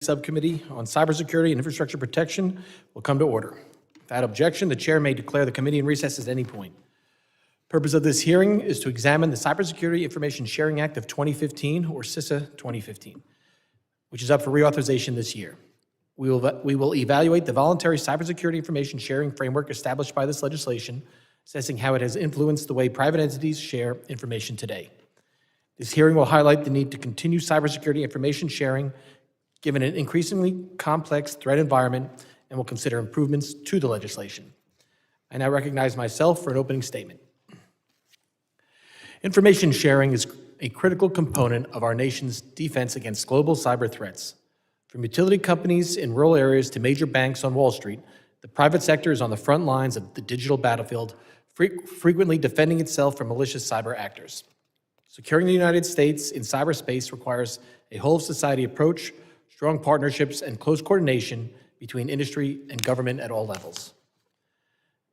Subcommittee on Cybersecurity and Infrastructure Protection will come to order. Without objection, the chair may declare the committee in recess at any point. Purpose of this hearing is to examine the Cybersecurity Information Sharing Act of 2015, or CISA 2015, which is up for reauthorization this year. We will evaluate the voluntary cybersecurity information sharing framework established by this legislation, assessing how it has influenced the way private entities share information today. This hearing will highlight the need to continue cybersecurity information sharing given an increasingly complex threat environment, and will consider improvements to the legislation. I now recognize myself for an opening statement. Information sharing is a critical component of our nation's defense against global cyber threats. From utility companies in rural areas to major banks on Wall Street, the private sector is on the front lines of the digital battlefield, frequently defending itself from malicious cyber actors. Securing the United States in cyberspace requires a whole-of-society approach, strong partnerships, and close coordination between industry and government at all levels.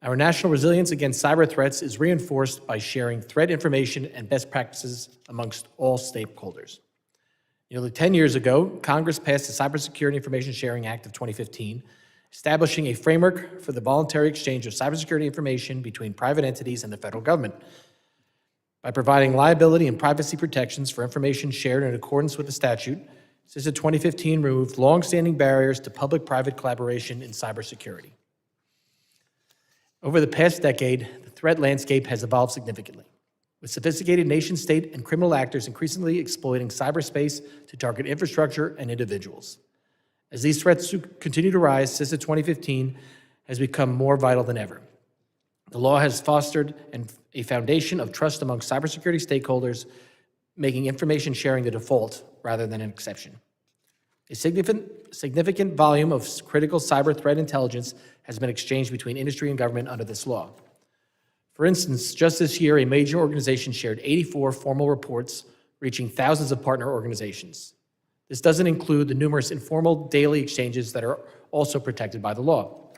Our national resilience against cyber threats is reinforced by sharing threat information and best practices amongst all stakeholders. Nearly 10 years ago, Congress passed the Cybersecurity Information Sharing Act of 2015, establishing a framework for the voluntary exchange of cybersecurity information between private entities and the federal government. By providing liability and privacy protections for information shared in accordance with the statute, CISA 2015 removed long-standing barriers to public-private collaboration in cybersecurity. Over the past decade, the threat landscape has evolved significantly, with sophisticated nation-state and criminal actors increasingly exploiting cyberspace to target infrastructure and individuals. As these threats continue to rise, CISA 2015 has become more vital than ever. The law has fostered a foundation of trust among cybersecurity stakeholders, making information sharing the default rather than an exception. A significant volume of critical cyber threat intelligence has been exchanged between industry and government under this law. For instance, just this year, a major organization shared 84 formal reports reaching thousands of partner organizations. This doesn't include the numerous informal daily exchanges that are also protected by the law.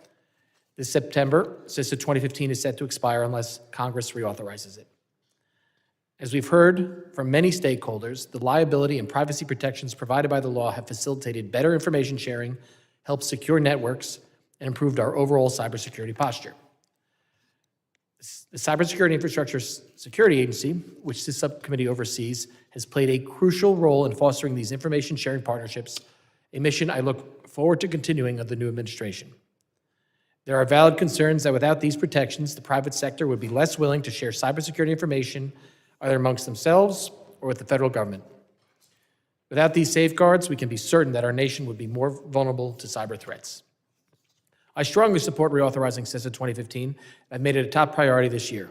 This September, CISA 2015 is set to expire unless Congress reauthorizes it. As we've heard from many stakeholders, the liability and privacy protections provided by the law have facilitated better information sharing, helped secure networks, and improved our overall cybersecurity posture. The Cybersecurity Infrastructure Security Agency, which this subcommittee oversees, has played a crucial role in fostering these information sharing partnerships, a mission I look forward to continuing under the new administration. There are valid concerns that without these protections, the private sector would be less willing to share cybersecurity information either amongst themselves or with the federal government. Without these safeguards, we can be certain that our nation would be more vulnerable to cyber threats. I strongly support reauthorizing CISA 2015 and I've made it a top priority this year.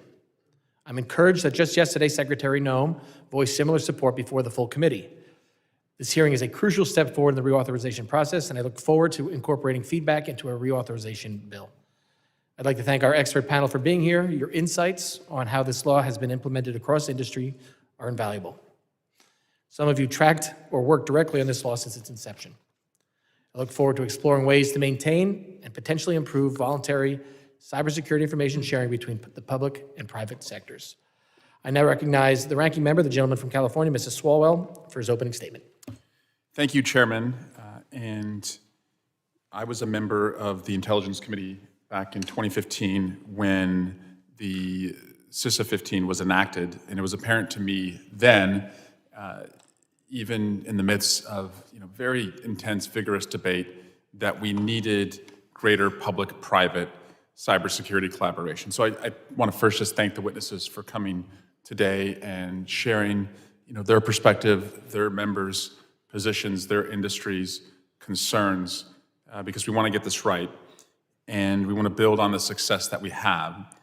I'm encouraged that just yesterday, Secretary Noem voiced similar support before the full committee. This hearing is a crucial step forward in the reauthorization process, and I look forward to incorporating feedback into a reauthorization bill. I'd like to thank our expert panel for being here. Your insights on how this law has been implemented across industry are invaluable. Some of you tracked or worked directly on this law since its inception. I look forward to exploring ways to maintain and potentially improve voluntary cybersecurity information sharing between the public and private sectors. I now recognize the ranking member, the gentleman from California, Mr. Swalwell, for his opening statement. Thank you, Chairman. And I was a member of the Intelligence Committee back in 2015 when the CISA 15 was enacted, and it was apparent to me then, even in the midst of very intense, vigorous debate, that we needed greater public-private cybersecurity collaboration. So I want to first just thank the witnesses for coming today and sharing their perspective, their members' positions, their industries' concerns, because we want to get this right. And we want to build on the success that we have.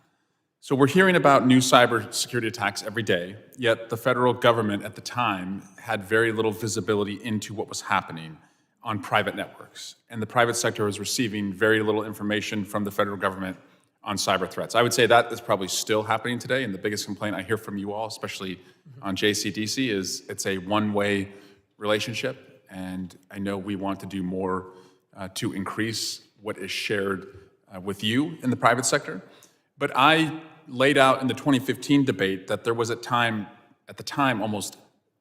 So we're hearing about new cybersecurity attacks every day, yet the federal government at the time had very little visibility into what was happening on private networks. And the private sector was receiving very little information from the federal government on cyber threats. I would say that is probably still happening today, and the biggest complaint I hear from you all, especially on JCDC, is it's a one-way relationship, and I know we want to do more to increase what is shared with you in the private sector. But I laid out in the 2015 debate that there was at the time almost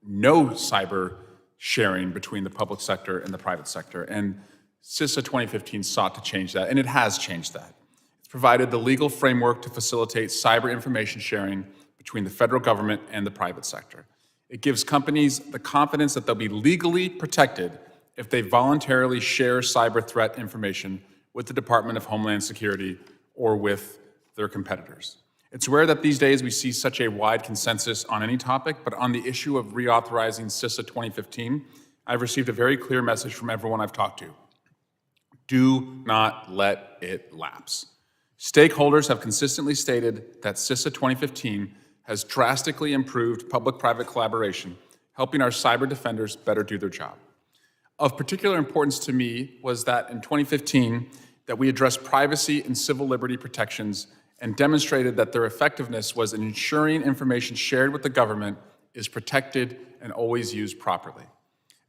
no cyber sharing between the public sector and the private sector. And CISA 2015 sought to change that, and it has changed that. It's provided the legal framework to facilitate cyber information sharing between the federal government and the private sector. It gives companies the confidence that they'll be legally protected if they voluntarily share cyber threat information with the Department of Homeland Security or with their competitors. It's rare that these days we see such a wide consensus on any topic, but on the issue of reauthorizing CISA 2015, I've received a very clear message from everyone I've talked to. Do not let it lapse. Stakeholders have consistently stated that CISA 2015 has drastically improved public-private collaboration, helping our cyber defenders better do their job. Of particular importance to me was that in 2015, that we addressed privacy and civil liberty protections and demonstrated that their effectiveness was in ensuring information shared with the government is protected and always used properly.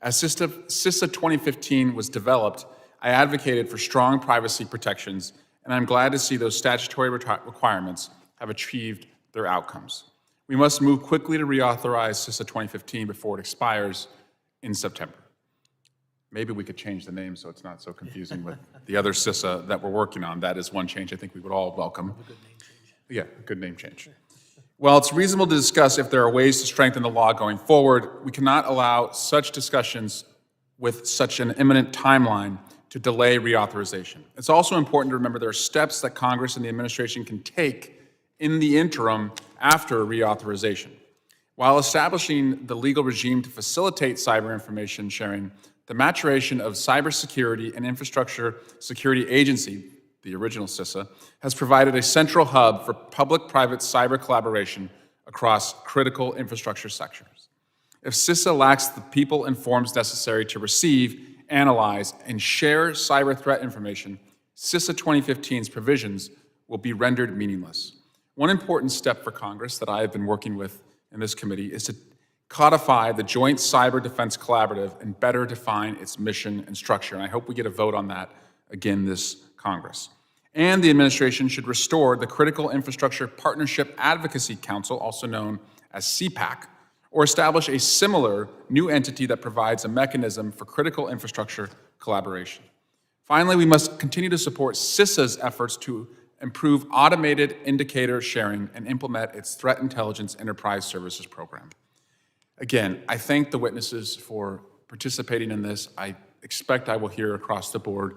As CISA 2015 was developed, I advocated for strong privacy protections, and I'm glad to see those statutory requirements have achieved their outcomes. We must move quickly to reauthorize CISA 2015 before it expires in September. Maybe we could change the name so it's not so confusing with the other CISA that we're working on. That is one change I think we would all welcome. Yeah, a good name change. While it's reasonable to discuss if there are ways to strengthen the law going forward, we cannot allow such discussions with such an imminent timeline to delay reauthorization. It's also important to remember there are steps that Congress and the administration can take in the interim after reauthorization. While establishing the legal regime to facilitate cyber information sharing, the maturation of Cybersecurity and Infrastructure Security Agency, the original CISA, has provided a central hub for public-private cyber collaboration across critical infrastructure sectors. If CISA lacks the people and forms necessary to receive, analyze, and share cyber threat information, CISA 2015's provisions will be rendered meaningless. One important step for Congress that I have been working with in this committee is to codify the Joint Cyber Defense Collaborative and better define its mission and structure. And I hope we get a vote on that again this Congress. And the administration should restore the Critical Infrastructure Partnership Advocacy Council, also known as CPAC, or establish a similar new entity that provides a mechanism for critical infrastructure collaboration. Finally, we must continue to support CISA's efforts to improve automated indicator sharing and implement its Threat Intelligence Enterprise Services Program. Again, I thank the witnesses for participating in this. I expect I will hear across the board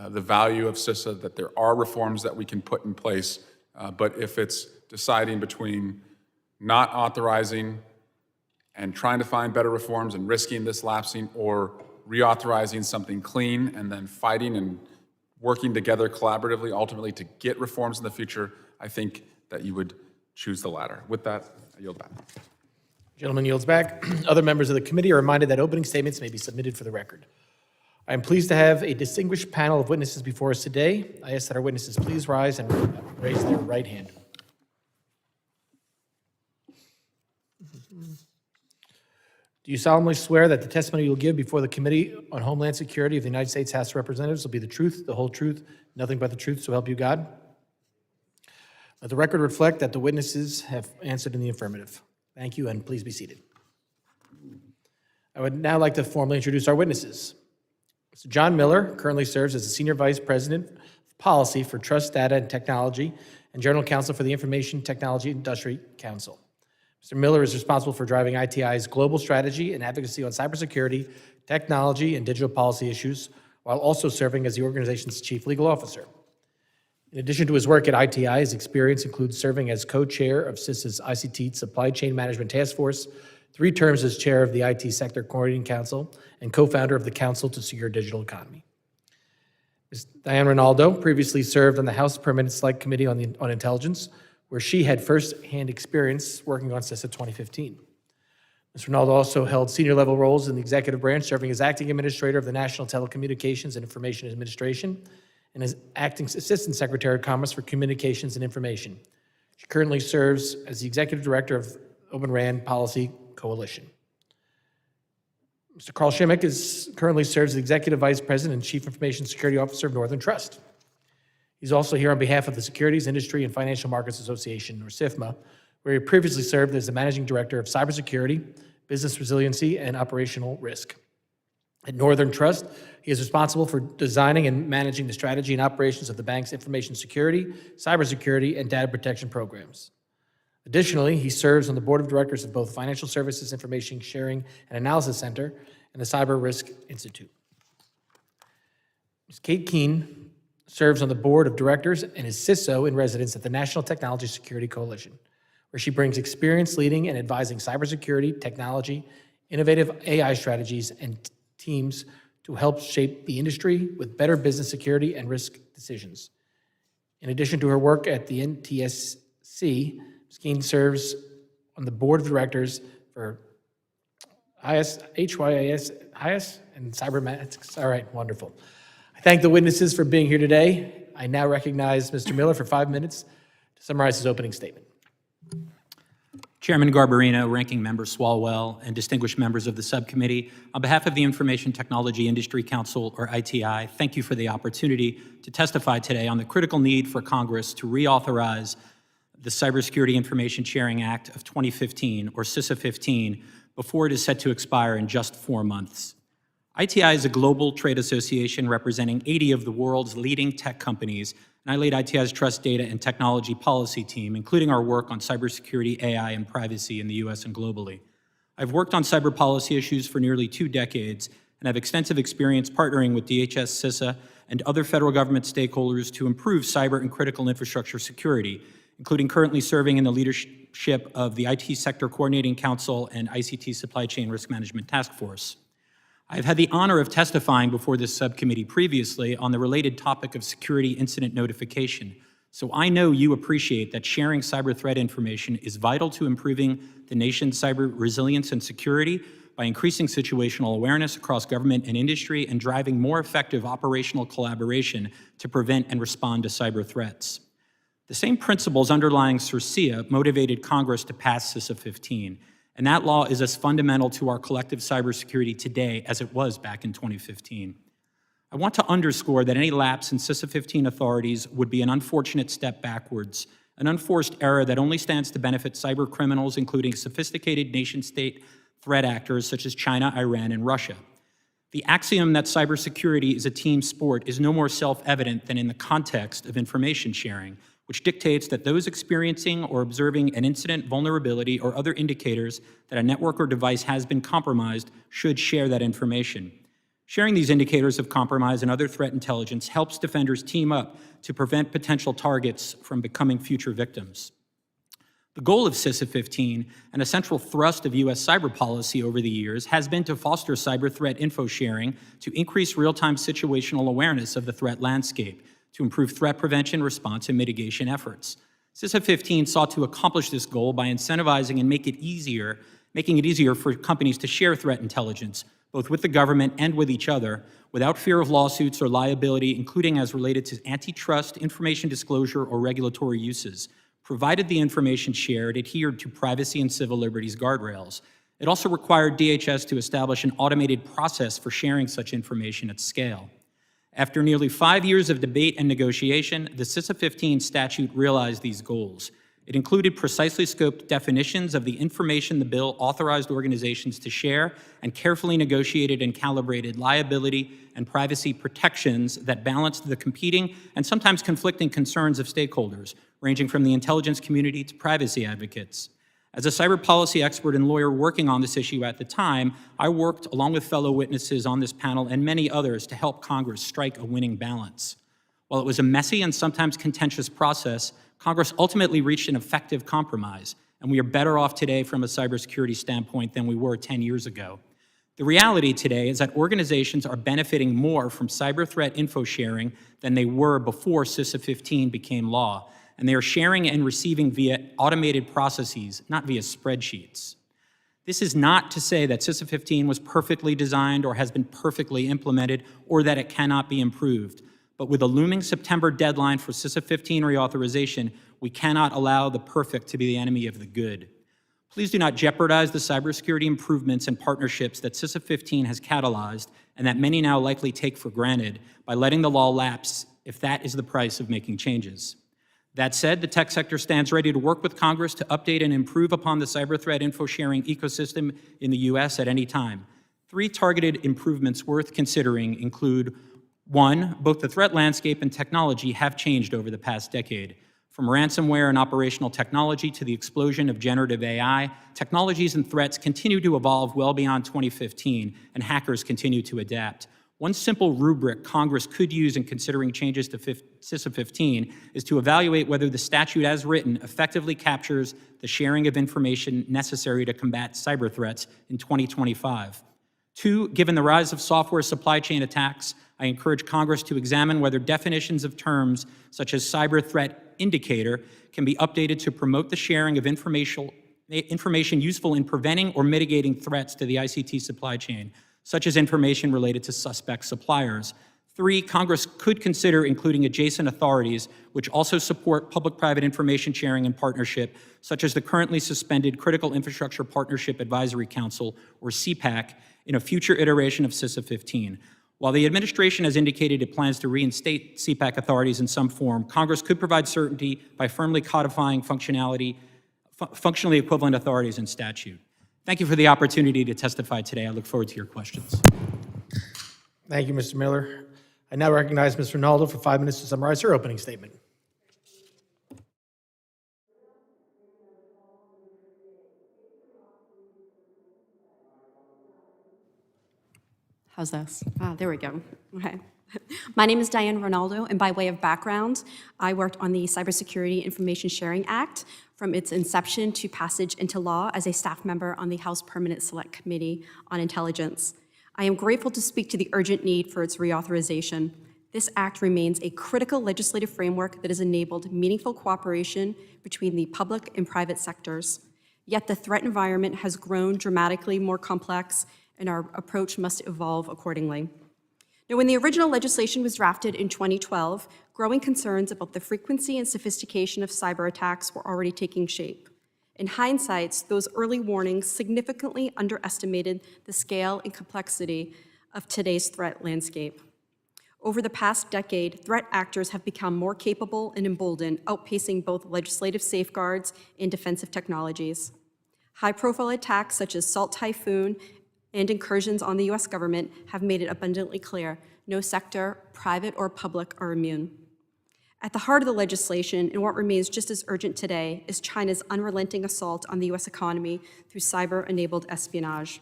the value of CISA, that there are reforms that we can put in place, but if it's deciding between not authorizing and trying to find better reforms and risking this lapsing, or reauthorizing something clean and then fighting and working together collaboratively ultimately to get reforms in the future, I think that you would choose the latter. With that, I yield back. Gentleman yields back. Other members of the committee are reminded that opening statements may be submitted for the record. I am pleased to have a distinguished panel of witnesses before us today. I ask that our witnesses please rise and raise their right hand. Do you solemnly swear that the testimony you will give before the Committee on Homeland Security of the United States House of Representatives will be the truth, the whole truth, nothing but the truth, so help you God? Let the record reflect that the witnesses have answered in the affirmative. Thank you, and please be seated. I would now like to formally introduce our witnesses. Mr. John Miller currently serves as the Senior Vice President of Policy for Trust, Data, and Technology and General Counsel for the Information Technology Industry Council. Mr. Miller is responsible for driving ITI's global strategy and advocacy on cybersecurity, technology, and digital policy issues, while also serving as the organization's Chief Legal Officer. In addition to his work at ITI, his experience includes serving as co-chair of CISA's ICT Supply Chain Management Task Force, 3 terms as chair of the IT Sector Coordinating Council, and co-founder of the Council to Secure Digital Economy. Ms. Diane Rinaldo previously served on the House Permanent Select Committee on Intelligence, where she had first-hand experience working on CISA 2015. Ms. Rinaldo also held senior-level roles in the executive branch, serving as acting administrator of the National Telecommunications and Information Administration and as acting assistant secretary of Commerce for Communications and Information. She currently serves as the executive director of Open RAN Policy Coalition. Mr. Karl Schimmeck currently serves as the executive vice president and chief information security officer of Northern Trust. He's also here on behalf of the Securities Industry and Financial Markets Association, or SIFMA, where he previously served as the managing director of cybersecurity, business resiliency, and operational risk. At Northern Trust, he is responsible for designing and managing the strategy and operations of the bank's information security, cybersecurity, and data protection programs. Additionally, he serves on the board of directors of both Financial Services Information Sharing and Analysis Center and the Cyber Risk Institute. Ms. Kate Kuehn serves on the board of directors and is CISO-in-Residence at the National Technology Security Coalition, where she brings experience leading and advising cybersecurity, technology, innovative AI strategies, and teams to help shape the industry with better business security and risk decisions. In addition to her work at the NTSC, Ms. Kuehn serves on the board of directors for HYIS and Cybernetics. All right, wonderful. I thank the witnesses for being here today. I now recognize Mr. Miller for 5 minutes to summarize his opening statement. Chairman Garbarino, Ranking Member Swalwell, and distinguished members of the subcommittee, on behalf of the Information Technology Industry Council, or ITI, thank you for the opportunity to testify today on the critical need for Congress to reauthorize the Cybersecurity Information Sharing Act of 2015, or CISA-15, before it is set to expire in just 4 months. ITI is a global trade association representing 80 of the world's leading tech companies, and I lead ITI's Trust Data and Technology Policy team, including our work on cybersecurity, AI, and privacy in the US and globally. I've worked on cyber policy issues for nearly 2 decades and have extensive experience partnering with DHS, CISA, and other federal government stakeholders to improve cyber and critical infrastructure security, including currently serving in the leadership of the IT Sector Coordinating Council and ICT Supply Chain Risk Management Task Force. I've had the honor of testifying before this subcommittee previously on the related topic of security incident notification, so I know you appreciate that sharing cyber threat information is vital to improving the nation's cyber resilience and security by increasing situational awareness across government and industry and driving more effective operational collaboration to prevent and respond to cyber threats. The same principles underlying CIRCIA motivated Congress to pass CISA-15, and that law is as fundamental to our collective cybersecurity today as it was back in 2015. I want to underscore that any lapse in CISA-15 authorities would be an unfortunate step backwards, an unforced error that only stands to benefit cyber criminals, including sophisticated nation-state threat actors such as China, Iran, and Russia. The axiom that cybersecurity is a team sport is no more self-evident than in the context of information sharing, which dictates that those experiencing or observing an incident, vulnerability, or other indicators that a network or device has been compromised should share that information. Sharing these indicators of compromise and other threat intelligence helps defenders team up to prevent potential targets from becoming future victims. The goal of CISA-15 and a central thrust of U.S. cyber policy over the years has been to foster cyber threat info sharing to increase real-time situational awareness of the threat landscape, to improve threat prevention, response, and mitigation efforts. CISA-15 sought to accomplish this goal by incentivizing and making it easier for companies to share threat intelligence, both with the government and with each other, without fear of lawsuits or liability, including as related to antitrust, information disclosure, or regulatory uses, provided the information shared adhered to privacy and civil liberties guardrails. It also required DHS to establish an automated process for sharing such information at scale. After nearly 5 years of debate and negotiation, the CISA-15 statute realized these goals. It included precisely scoped definitions of the information the bill authorized organizations to share and carefully negotiated and calibrated liability and privacy protections that balanced the competing and sometimes conflicting concerns of stakeholders, ranging from the intelligence community to privacy advocates. As a cyber policy expert and lawyer working on this issue at the time, I worked along with fellow witnesses on this panel and many others to help Congress strike a winning balance. While it was a messy and sometimes contentious process, Congress ultimately reached an effective compromise, and we are better off today from a cybersecurity standpoint than we were 10 years ago. The reality today is that organizations are benefiting more from cyber threat info sharing than they were before CISA-15 became law, and they are sharing and receiving via automated processes, not via spreadsheets. This is not to say that CISA-15 was perfectly designed or has been perfectly implemented or that it cannot be improved. But with a looming September deadline for CISA-15 reauthorization, we cannot allow the perfect to be the enemy of the good. Please do not jeopardize the cybersecurity improvements and partnerships that CISA-15 has catalyzed and that many now likely take for granted by letting the law lapse if that is the price of making changes. That said, the tech sector stands ready to work with Congress to update and improve upon the cyber threat info sharing ecosystem in the U.S. at any time. 3 targeted improvements worth considering include: 1, both the threat landscape and technology have changed over the past decade. From ransomware and operational technology to the explosion of generative AI, technologies and threats continue to evolve well beyond 2015, and hackers continue to adapt. One simple rubric Congress could use in considering changes to CISO-15 is to evaluate whether the statute as written effectively captures the sharing of information necessary to combat cyber threats in 2025. 2, given the rise of software supply chain attacks, I encourage Congress to examine whether definitions of terms such as cyber threat indicator can be updated to promote the sharing of information useful in preventing or mitigating threats to the ICT supply chain, such as information related to suspect suppliers. 3, Congress could consider including adjacent authorities which also support public-private information sharing and partnership, such as the currently suspended Critical Infrastructure Partnership Advisory Council, or CPAC, in a future iteration of CISO-15. While the administration has indicated it plans to reinstate CPAC authorities in some form, Congress could provide certainty by firmly codifying functionally equivalent authorities in statute. Thank you for the opportunity to testify today. I look forward to your questions. Thank you, Mr. Miller. I now recognize Ms. Rinaldo for 5 minutes to summarize her opening statement. How's this? There we go. Okay. My name is Diane Rinaldo, and by way of background, I worked on the Cybersecurity Information Sharing Act from its inception to passage into law as a staff member on the House Permanent Select Committee on Intelligence. I am grateful to speak to the urgent need for its reauthorization. This act remains a critical legislative framework that has enabled meaningful cooperation between the public and private sectors. Yet the threat environment has grown dramatically more complex, and our approach must evolve accordingly. Now, when the original legislation was drafted in 2012, growing concerns about the frequency and sophistication of cyber attacks were already taking shape. In hindsight, those early warnings significantly underestimated the scale and complexity of today's threat landscape. Over the past decade, threat actors have become more capable and emboldened, outpacing both legislative safeguards and defensive technologies. High-profile attacks such as Salt Typhoon and incursions on the U.S. government have made it abundantly clear no sector, private or public, are immune. At the heart of the legislation, and what remains just as urgent today, is China's unrelenting assault on the U.S. economy through cyber-enabled espionage.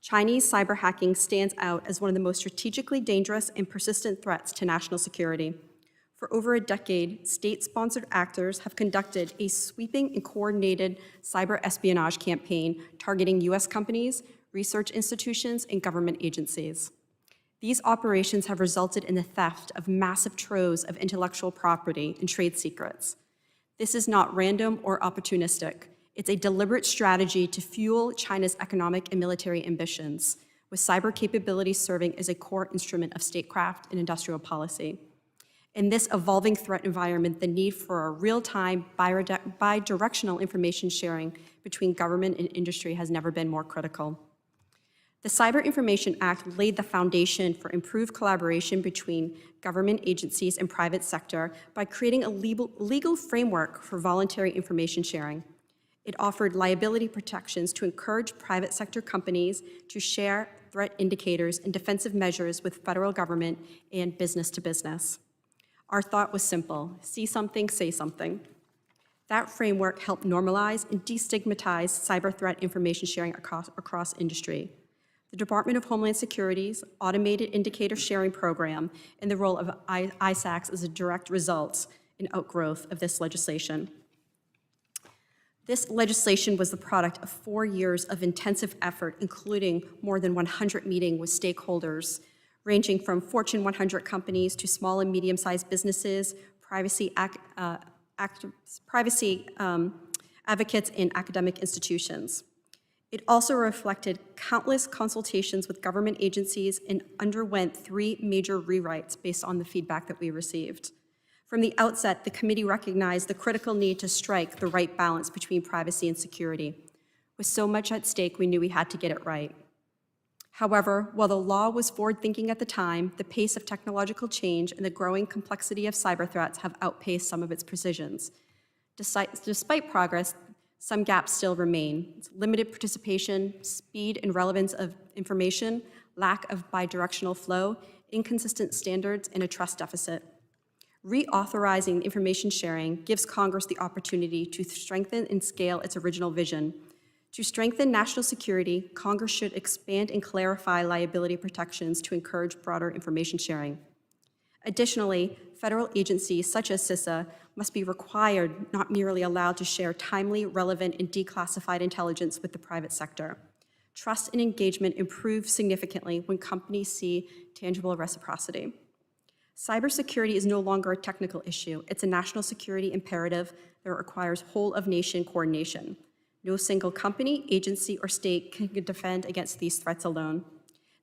Chinese cyber hacking stands out as one of the most strategically dangerous and persistent threats to national security. For over a decade, state-sponsored actors have conducted a sweeping and coordinated cyber espionage campaign targeting U.S. companies, research institutions, and government agencies. These operations have resulted in the theft of massive troves of intellectual property and trade secrets. This is not random or opportunistic. It's a deliberate strategy to fuel China's economic and military ambitions, with cyber capabilities serving as a core instrument of statecraft and industrial policy. In this evolving threat environment, the need for a real-time, bi-directional information sharing between government and industry has never been more critical. The Cyber Information Act laid the foundation for improved collaboration between government agencies and private sector by creating a legal framework for voluntary information sharing. It offered liability protections to encourage private sector companies to share threat indicators and defensive measures with federal government and business to business. Our thought was simple: see something, say something. That framework helped normalize and destigmatize cyber threat information sharing across industry. The Department of Homeland Security's Automated Indicator Sharing Program and the role of ISACs is a direct result and outgrowth of this legislation. This legislation was the product of 4 years of intensive effort, including more than 100 meetings with stakeholders, ranging from Fortune 100 companies to small and medium-sized businesses, privacy advocates, and academic institutions. It also reflected countless consultations with government agencies and underwent 3 major rewrites based on the feedback that we received. From the outset, the committee recognized the critical need to strike the right balance between privacy and security. With so much at stake, we knew we had to get it right. However, while the law was forward-thinking at the time, the pace of technological change and the growing complexity of cyber threats have outpaced some of its precisions. Despite progress, some gaps still remain. It's limited participation, speed and relevance of information, lack of bidirectional flow, inconsistent standards, and a trust deficit. Reauthorizing information sharing gives Congress the opportunity to strengthen and scale its original vision. To strengthen national security, Congress should expand and clarify liability protections to encourage broader information sharing. Additionally, federal agencies such as CISA must be required, not merely allowed, to share timely, relevant, and declassified intelligence with the private sector. Trust and engagement improve significantly when companies see tangible reciprocity. Cybersecurity is no longer a technical issue. It's a national security imperative that requires whole-of-nation coordination. No single company, agency, or state can defend against these threats alone.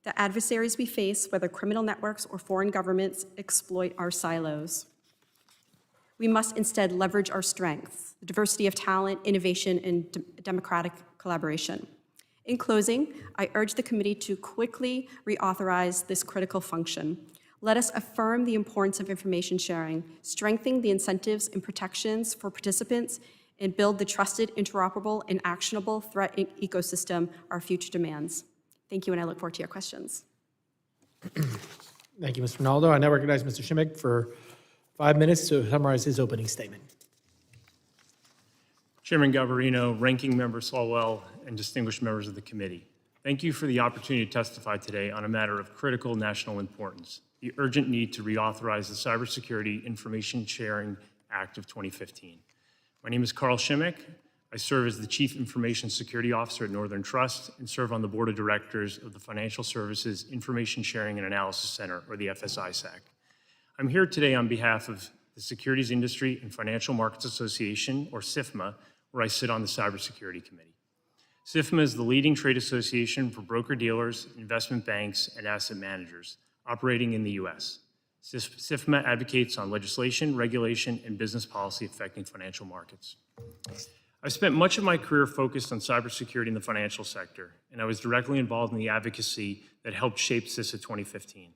The adversaries we face, whether criminal networks or foreign governments, exploit our silos. We must instead leverage our strengths, the diversity of talent, innovation, and democratic collaboration. In closing, I urge the committee to quickly reauthorize this critical function. Let us affirm the importance of information sharing, strengthen the incentives and protections for participants, and build the trusted, interoperable, and actionable threat ecosystem our future demands. Thank you, and I look forward to your questions. Thank you, Mr. Rinaldo. I now recognize Mr. Schimmeck for 5 minutes to summarize his opening statement. Chairman Garbarino, Ranking Member Swalwell, and distinguished members of the committee, thank you for the opportunity to testify today on a matter of critical national importance, the urgent need to reauthorize the Cybersecurity Information Sharing Act of 2015. My name is Karl Schimmeck. I serve as the Chief Information Security Officer at Northern Trust and serve on the Board of Directors of the Financial Services Information Sharing and Analysis Center, or the FSISAC. I'm here today on behalf of the Securities Industry and Financial Markets Association, or SIFMA, where I sit on the Cybersecurity Committee. SIFMA is the leading trade association for broker-dealers, investment banks, and asset managers operating in the U.S. SIFMA advocates on legislation, regulation, and business policy affecting financial markets. I've spent much of my career focused on cybersecurity in the financial sector, and I was directly involved in the advocacy that helped shape CISA 2015.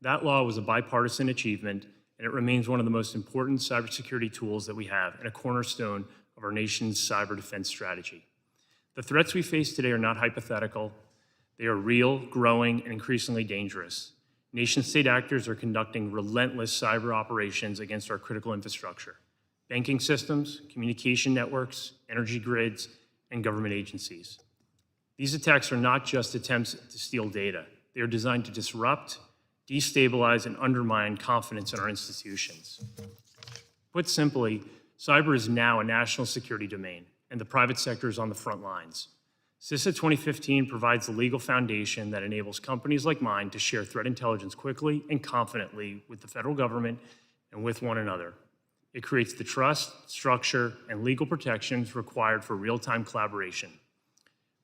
That law was a bipartisan achievement, and it remains one of the most important cybersecurity tools that we have and a cornerstone of our nation's cyber defense strategy. The threats we face today are not hypothetical. They are real, growing, and increasingly dangerous. Nation-state actors are conducting relentless cyber operations against our critical infrastructure: banking systems, communication networks, energy grids, and government agencies. These attacks are not just attempts to steal data. They are designed to disrupt, destabilize, and undermine confidence in our institutions. Put simply, cyber is now a national security domain, and the private sector is on the front lines. CISA 2015 provides the legal foundation that enables companies like mine to share threat intelligence quickly and confidently with the federal government and with one another. It creates the trust, structure, and legal protections required for real-time collaboration.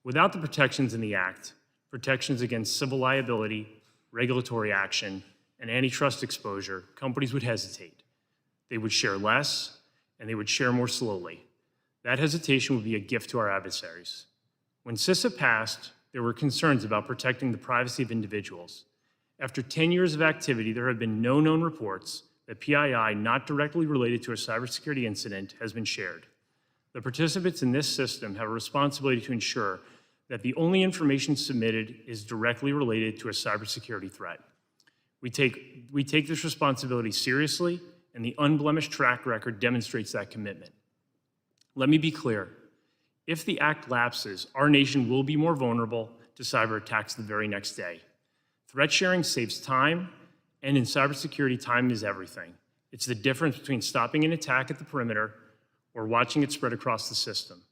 Without the protections in the Act, protections against civil liability, regulatory action, and antitrust exposure, companies would hesitate. They would share less, and they would share more slowly. That hesitation would be a gift to our adversaries. When CISA passed, there were concerns about protecting the privacy of individuals. After 10 years of activity, there have been no known reports that PII not directly related to a cybersecurity incident has been shared. The participants in this system have a responsibility to ensure that the only information submitted is directly related to a cybersecurity threat. We take this responsibility seriously, and the unblemished track record demonstrates that commitment. Let me be clear. If the Act lapses, our nation will be more vulnerable to cyber attacks the very next day. Threat sharing saves time, and in cybersecurity, time is everything. It's the difference between stopping an attack at the perimeter or watching it spread across the system.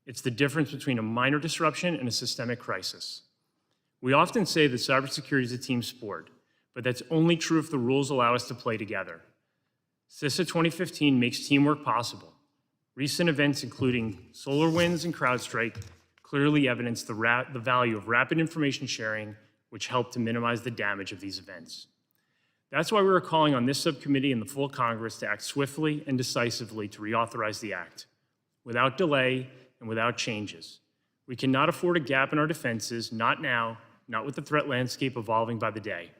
It's the difference between a minor disruption and a systemic crisis. We often say that cybersecurity is a team sport, but that's only true if the rules allow us to play together. CISA 2015 makes teamwork possible. Recent events, including SolarWinds and CrowdStrike, clearly evidence the value of rapid information sharing, which helped to minimize the damage of these events. That's why we are calling on this subcommittee and the full Congress to act swiftly and decisively to reauthorize the Act, without delay and without changes. We cannot afford a gap in our defenses, not now, not with the threat landscape evolving by the day.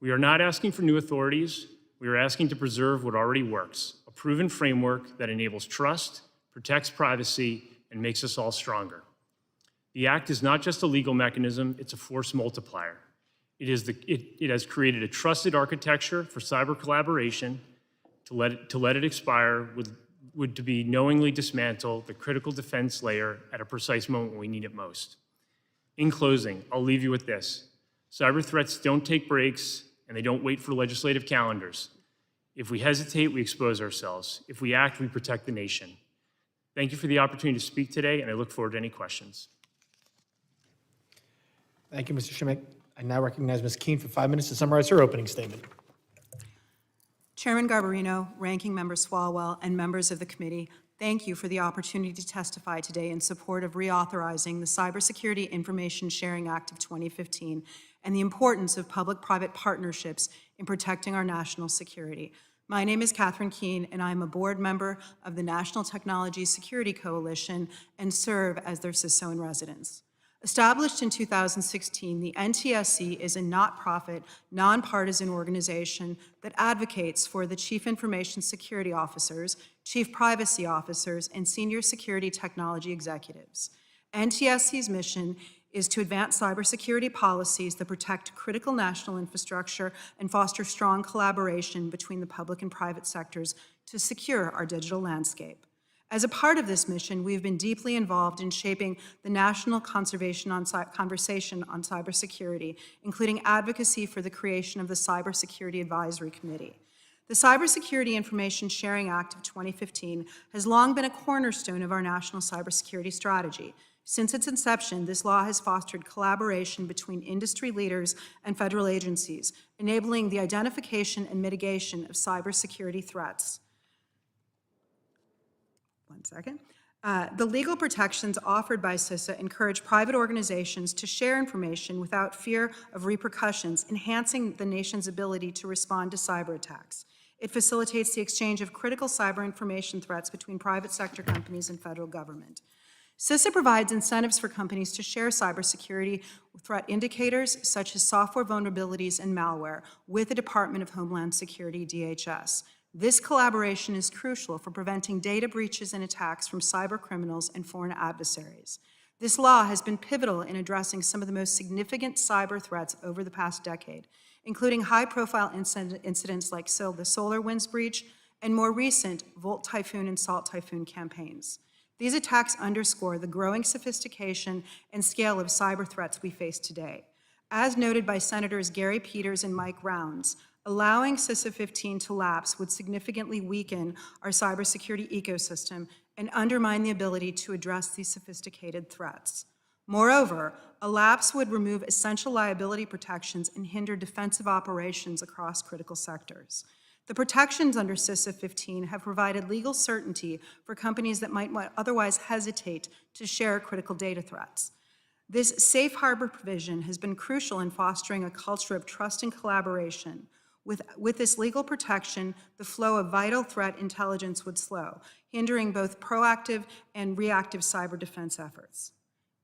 We are not asking for new authorities. We are asking to preserve what already works, a proven framework that enables trust, protects privacy, and makes us all stronger. The Act is not just a legal mechanism, it's a force multiplier. It has created a trusted architecture for cyber collaboration. To let it expire would to be knowingly dismantle the critical defense layer at a precise moment when we need it most. In closing, I'll leave you with this. Cyber threats don't take breaks, and they don't wait for legislative calendars. If we hesitate, we expose ourselves. If we act, we protect the nation. Thank you for the opportunity to speak today, and I look forward to any questions. Thank you, Mr. Schimmeck. I now recognize Ms. Kuehn for 5 minutes to summarize her opening statement. Chairman Garbarino, Ranking Member Swalwell, and members of the committee, thank you for the opportunity to testify today in support of reauthorizing the Cybersecurity Information Sharing Act of 2015 and the importance of public-private partnerships in protecting our national security. My name is Catherine Kuehn, and I'm a board member of the National Technology Security Coalition and serve as their CISO-in-Residence. Established in 2016, the NTSC is a not-profit, nonpartisan organization that advocates for the Chief Information Security Officers, Chief Privacy Officers, and Senior Security Technology Executives. NTSC's mission is to advance cybersecurity policies that protect critical national infrastructure and foster strong collaboration between the public and private sectors to secure our digital landscape. As a part of this mission, we've been deeply involved in shaping the national conversation on cybersecurity, including advocacy for the creation of the Cybersecurity Advisory Committee. The Cybersecurity Information Sharing Act of 2015 has long been a cornerstone of our national cybersecurity strategy. Since its inception, this law has fostered collaboration between industry leaders and federal agencies, enabling the identification and mitigation of cybersecurity threats. One second. The legal protections offered by CISA encourage private organizations to share information without fear of repercussions, enhancing the nation's ability to respond to cyber attacks. It facilitates the exchange of critical cyber information threats between private sector companies and federal government. CISA provides incentives for companies to share cybersecurity threat indicators, such as software vulnerabilities and malware, with the Department of Homeland Security, DHS. This collaboration is crucial for preventing data breaches and attacks from cyber criminals and foreign adversaries. This law has been pivotal in addressing some of the most significant cyber threats over the past decade, including high-profile incidents like the SolarWinds breach and more recent Volt Typhoon and Salt Typhoon campaigns. These attacks underscore the growing sophistication and scale of cyber threats we face today. As noted by Senators Gary Peters and Mike Rounds, allowing CISA 15 to lapse would significantly weaken our cybersecurity ecosystem and undermine the ability to address these sophisticated threats. Moreover, a lapse would remove essential liability protections and hinder defensive operations across critical sectors. The protections under CISA 15 have provided legal certainty for companies that might otherwise hesitate to share critical data threats. This safe harbor provision has been crucial in fostering a culture of trust and collaboration. With this legal protection, the flow of vital threat intelligence would slow, hindering both proactive and reactive cyber defense efforts.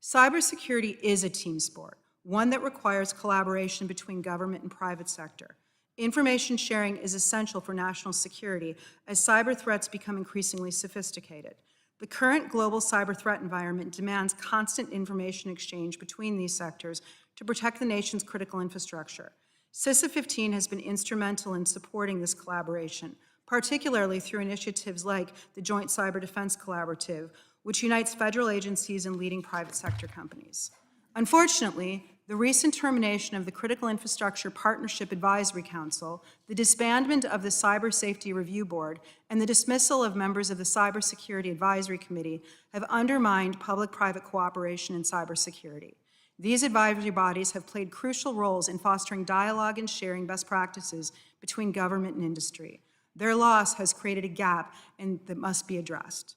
Cybersecurity is a team sport, one that requires collaboration between government and private sector. Information sharing is essential for national security as cyber threats become increasingly sophisticated. The current global cyber threat environment demands constant information exchange between these sectors to protect the nation's critical infrastructure. CISA 15 has been instrumental in supporting this collaboration, particularly through initiatives like the Joint Cyber Defense Collaborative, which unites federal agencies and leading private sector companies. Unfortunately, the recent termination of the Critical Infrastructure Partnership Advisory Council, the disbandment of the Cyber Safety Review Board, and the dismissal of members of the Cybersecurity Advisory Committee have undermined public-private cooperation in cybersecurity. These advisory bodies have played crucial roles in fostering dialogue and sharing best practices between government and industry. Their loss has created a gap that must be addressed.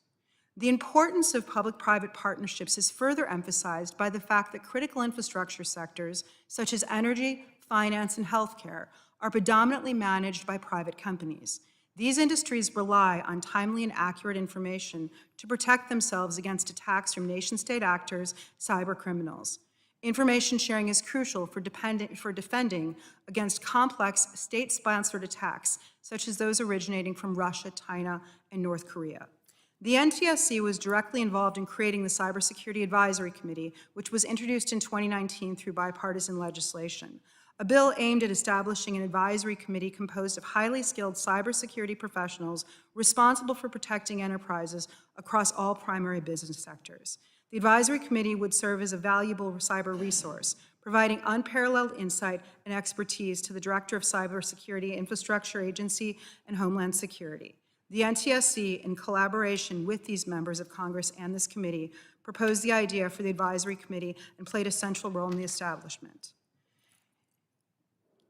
The importance of public-private partnerships is further emphasized by the fact that critical infrastructure sectors, such as energy, finance, and healthcare, are predominantly managed by private companies. These industries rely on timely and accurate information to protect themselves against attacks from nation-state actors, cyber criminals. Information sharing is crucial for defending against complex state-sponsored attacks, such as those originating from Russia, China, and North Korea. The NTSC was directly involved in creating the Cybersecurity Advisory Committee, which was introduced in 2019 through bipartisan legislation. A bill aimed at establishing an advisory committee composed of highly skilled cybersecurity professionals responsible for protecting enterprises across all primary business sectors. The advisory committee would serve as a valuable cyber resource, providing unparalleled insight and expertise to the Director of Cybersecurity Infrastructure Agency and Homeland Security. The NTSC, in collaboration with these members of Congress and this committee, proposed the idea for the advisory committee and played a central role in the establishment.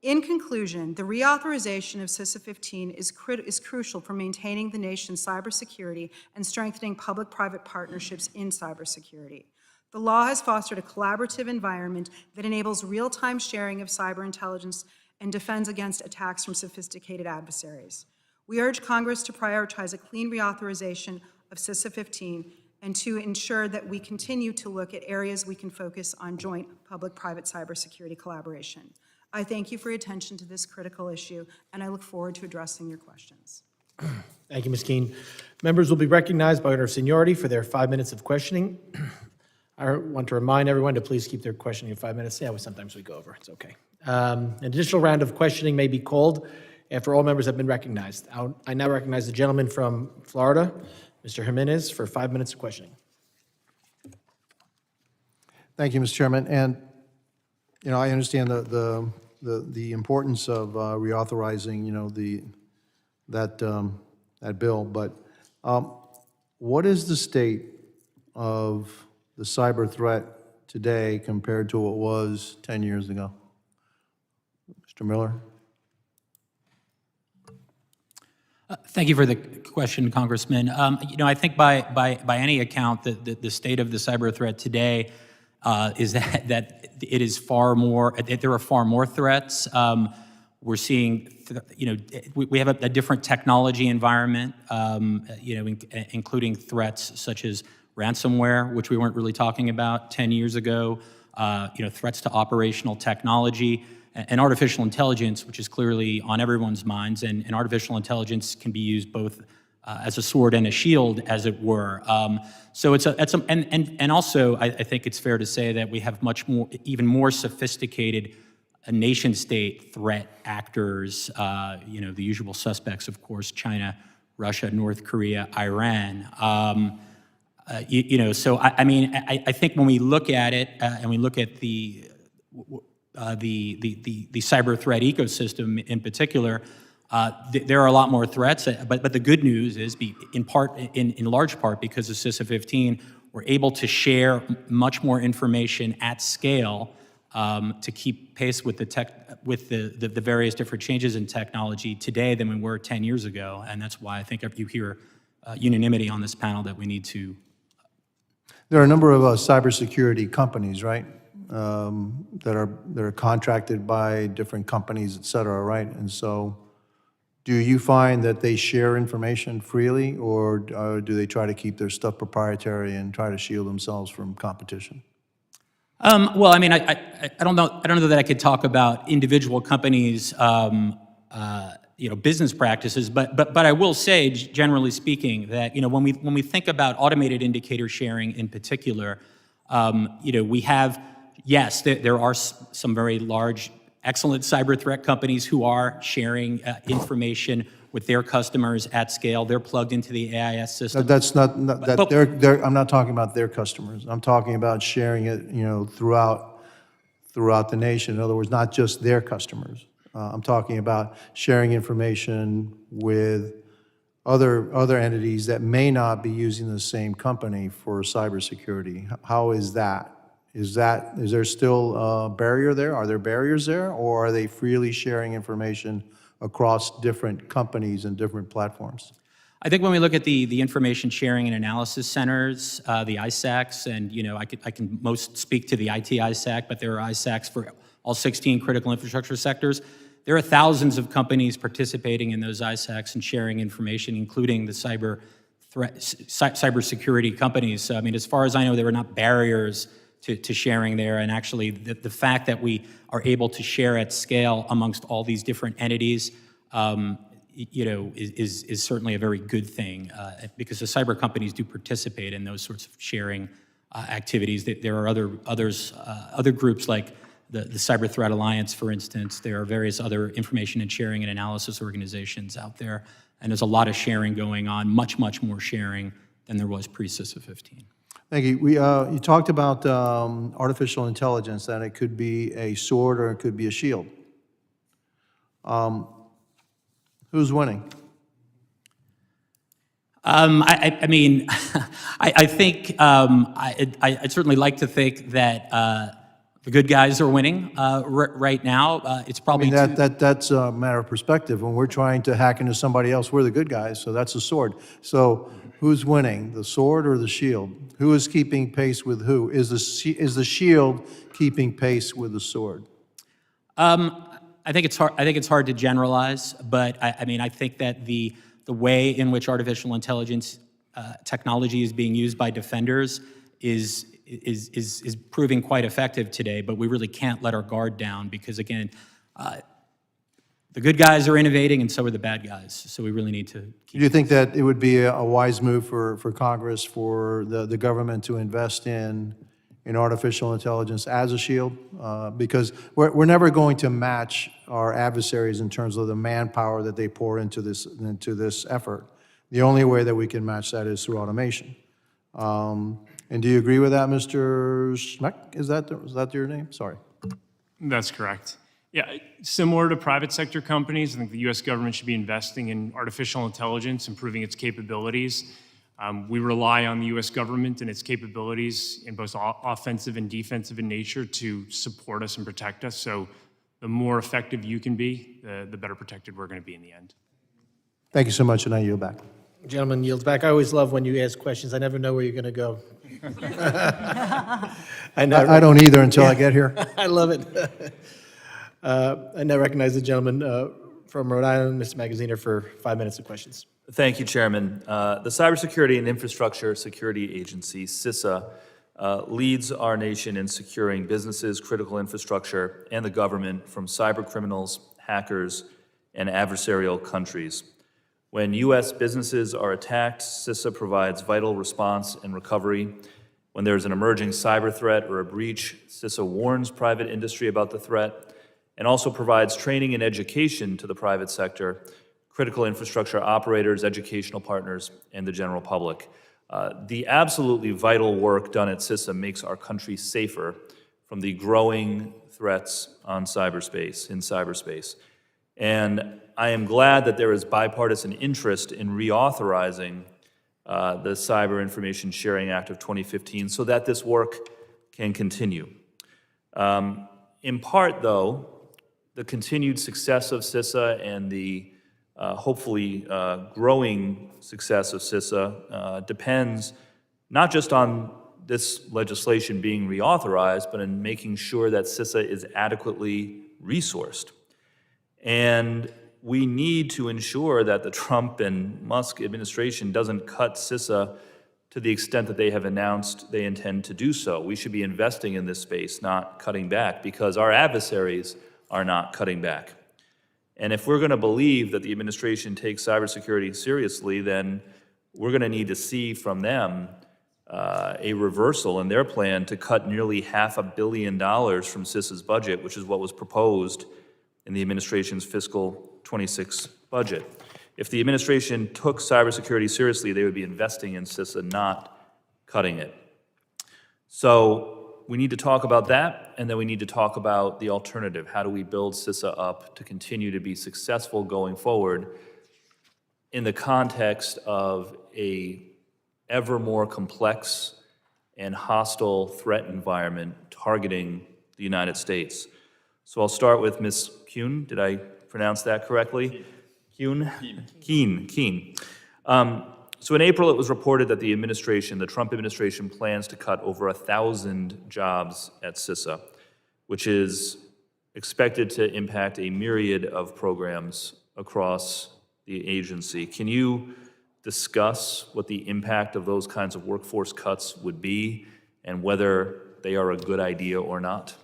In conclusion, the reauthorization of CISO-15 is crucial for maintaining the nation's cybersecurity and strengthening public-private partnerships in cybersecurity. The law has fostered a collaborative environment that enables real-time sharing of cyber intelligence and defends against attacks from sophisticated adversaries. We urge Congress to prioritize a clean reauthorization of CISO-15 and to ensure that we continue to look at areas we can focus on joint public-private cybersecurity collaboration. I thank you for your attention to this critical issue, and I look forward to addressing your questions. Thank you, Ms. Kuehn. Members will be recognized by order of seniority for their 5 minutes of questioning. I want to remind everyone to please keep their questioning in 5 minutes. Yeah, sometimes we go over. It's okay. An additional round of questioning may be called after all members have been recognized. I now recognize the gentleman from Florida, Mr. Jimenez, for 5 minutes of questioning. Thank you, Mr. Chairman. And you know, I understand the importance of reauthorizing, you know, that bill. But what is the state of the cyber threat today compared to what it was 10 years ago? Mr. Miller? Thank you for the question, Congressman. You know, I think by any account, the state of the cyber threat today is that it is far more. There are far more threats. We're seeing, you know, we have a different technology environment. You know, including threats such as ransomware, which we weren't really talking about 10 years ago. You know, threats to operational technology. And artificial intelligence, which is clearly on everyone's minds, and artificial intelligence can be used both as a sword and a shield, as it were. So and also I think it's fair to say that we have even more sophisticated nation-state threat actors. You know, the usual suspects, of course: China, Russia, North Korea, Iran. You know, so I mean, I think when we look at it and we look at the cyber threat ecosystem in particular, there are a lot more threats. But the good news is, in large part, because of CISO-15, we're able to share much more information at scale to keep pace with the various different changes in technology today than we were 10 years ago. And that's why I think you hear unanimity on this panel that we need to. There are a number of cybersecurity companies, right? That are contracted by different companies, et cetera, right? And so do you find that they share information freely, or do they try to keep their stuff proprietary and try to shield themselves from competition? Well, I mean, I don't know that I could talk about individual companies, you know, business practices, but I will say, generally speaking, that, you know, when we think about automated indicator sharing in particular, you know, we have. Yes, there are some very large, excellent cyber threat companies who are sharing information with their customers at scale. They're plugged into the AIS system. That's not I'm not talking about their customers. I'm talking about sharing it, you know, throughout the nation. In other words, not just their customers. I'm talking about sharing information with other entities that may not be using the same company for cybersecurity. How is that? Is there still a barrier there? Are there barriers there, or are they freely sharing information across different companies and different platforms? I think when we look at the information sharing and analysis centers, the ISACs, and, you know, I can most speak to the IT ISAC, but there are ISACs for all 16 critical infrastructure sectors. There are thousands of companies participating in those ISACs and sharing information, including the cybersecurity companies. So, I mean, as far as I know, there are not barriers to sharing there. And actually, the fact that we are able to share at scale amongst all these different entities, is certainly a very good thing, because the cyber companies do participate in those sorts of sharing activities. There are other groups like the Cyber Threat Alliance, for instance. There are various other information and sharing and analysis organizations out there, and there's a lot of sharing going on, much more sharing than there was pre-CISA 15. Thank you. You talked about artificial intelligence, that it could be a sword or it could be a shield. Who's winning? I mean, I think I'd certainly like to think that the good guys are winning right now. It's probably That's a matter of perspective. When we're trying to hack into somebody else, we're the good guys, so that's a sword. So who's winning, the sword or the shield? Who is keeping pace with who? Is the shield keeping pace with the sword? I think it's hard to generalize, but I mean, I think that the way in which artificial intelligence technology is being used by defenders is proving quite effective today, but we really can't let our guard down because, again, the good guys are innovating and so are the bad guys, so we really need to keep... Do you think that it would be a wise move for Congress, for the government to invest in artificial intelligence as a shield? Because we're never going to match our adversaries in terms of the manpower that they pour into this effort. The only way that we can match that is through automation. And do you agree with that, Mr. Schimmeck? Is that your name? Sorry. That's correct. Yeah, similar to private sector companies, I think the U.S. government should be investing in artificial intelligence, improving its capabilities. We rely on the U.S. government and its capabilities in both offensive and defensive in nature to support us and protect us. So the more effective you can be, the better protected we're going to be in the end. Thank you so much, and I yield back. Gentleman yields back. I always love when you ask questions. I never know where you're going to go. I don't either until I get here. I love it. I now recognize the gentleman from Rhode Island, Mr. Magaziner, for 5 minutes of questions. Thank you, Chairman. The Cybersecurity and Infrastructure Security Agency, CISA, leads our nation in securing businesses, critical infrastructure, and the government from cyber criminals, hackers, and adversarial countries. When U.S. businesses are attacked, CISA provides vital response and recovery. When there's an emerging cyber threat or a breach, CISA warns private industry about the threat and also provides training and education to the private sector, critical infrastructure operators, educational partners, and the general public. The absolutely vital work done at CISA makes our country safer from the growing threats in cyberspace. And I am glad that there is bipartisan interest in reauthorizing the Cyber Information Sharing Act of 2015 so that this work can continue. In part, though, the continued success of CISA and the hopefully growing success of CISA depends not just on this legislation being reauthorized, but in making sure that CISA is adequately resourced. And we need to ensure that the Trump and Musk administration doesn't cut CISA to the extent that they have announced they intend to do so. We should be investing in this space, not cutting back, because our adversaries are not cutting back. And if we're going to believe that the administration takes cybersecurity seriously, then we're going to need to see from them a reversal in their plan to cut nearly $500 million from CISA's budget, which is what was proposed in the administration's fiscal 26 budget. If the administration took cybersecurity seriously, they would be investing in CISA, not cutting it. So we need to talk about that, and then we need to talk about the alternative. How do we build CISA up to continue to be successful going forward in the context of a ever more complex and hostile threat environment targeting the United States? So I'll start with Ms. Kuehn. Did I pronounce that correctly? Kuehn? Kuehn. So in April, it was reported that the Trump administration plans to cut over 1,000 jobs at CISA, which is expected to impact a myriad of programs across the agency. Can you discuss what the impact of those kinds of workforce cuts would be and whether they are a good idea or not?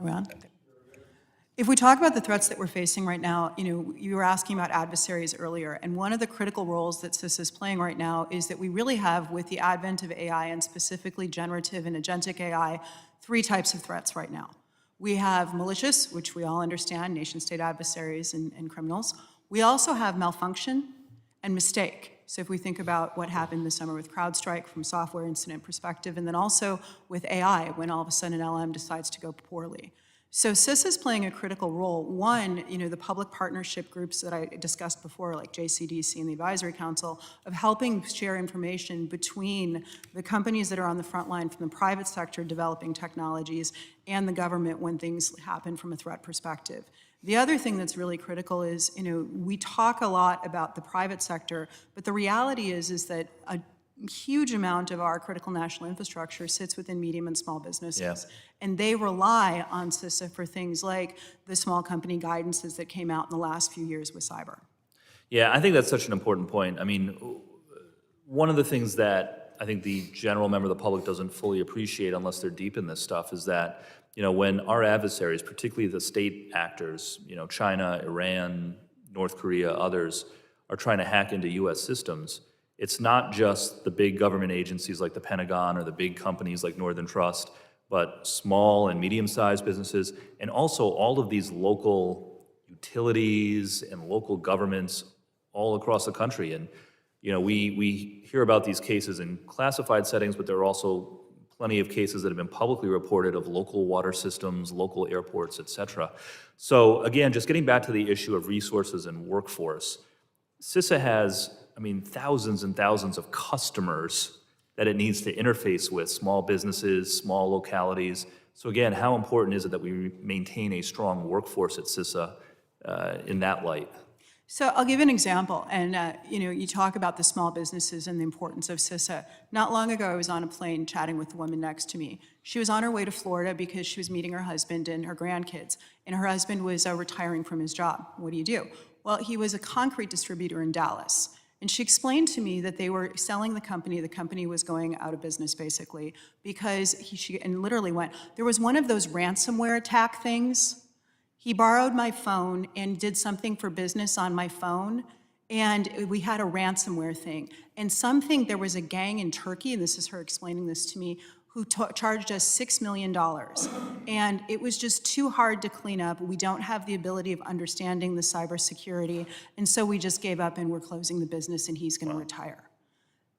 Around. If we talk about the threats that we're facing right now, you were asking about adversaries earlier, and one of the critical roles that CISA is playing right now is that we really have, with the advent of AI, and specifically generative and agentic AI, 3 types of threats right now. We have malicious, which we all understand, nation-state adversaries and criminals. We also have malfunction and mistake. So if we think about what happened this summer with CrowdStrike from software incident perspective, and then also with AI, when all of a sudden an LM decides to go poorly. So CISA is playing a critical role. One, the public partnership groups that I discussed before, like JCDC and the Advisory Council, of helping share information between the companies that are on the front line from the private sector developing technologies and the government when things happen from a threat perspective. The other thing that's really critical is, we talk a lot about the private sector, but the reality is that a huge amount of our critical national infrastructure sits within medium and small businesses. Yeah. And they rely on CISA for things like the small company guidances that came out in the last few years with cyber. Yeah, I think that's such an important point. I mean, one of the things that I think the general member of the public doesn't fully appreciate unless they're deep in this stuff is that, when our adversaries, particularly the state actors, China, Iran, North Korea, others, are trying to hack into U.S. systems, it's not just the big government agencies like the Pentagon or the big companies like Northern Trust, but small and medium-sized businesses, and also all of these local utilities and local governments all across the country. And we hear about these cases in classified settings, but there are also plenty of cases that have been publicly reported of local water systems, local airports, et cetera. So again, just getting back to the issue of resources and workforce, CISA has, thousands and thousands of customers that it needs to interface with, small businesses, small localities. So again, how important is it that we maintain a strong workforce at CISA in that light? So I'll give an example, and you talk about the small businesses and the importance of CISA. Not long ago, I was on a plane chatting with the woman next to me. She was on her way to Florida because she was meeting her husband and her grandkids, and her husband was retiring from his job. What do you do? Well, he was a concrete distributor in Dallas, and she explained to me that they were selling the company was going out of business basically, because she literally went, there was one of those ransomware attack things. He borrowed my phone and did something for business on my phone, and we had a ransomware thing. And there was a gang in Turkey, and this is her explaining this to me, who charged us $6 million. And it was just too hard to clean up. We don't have the ability of understanding the cybersecurity, and so we just gave up and we're closing the business and he's gonna retire.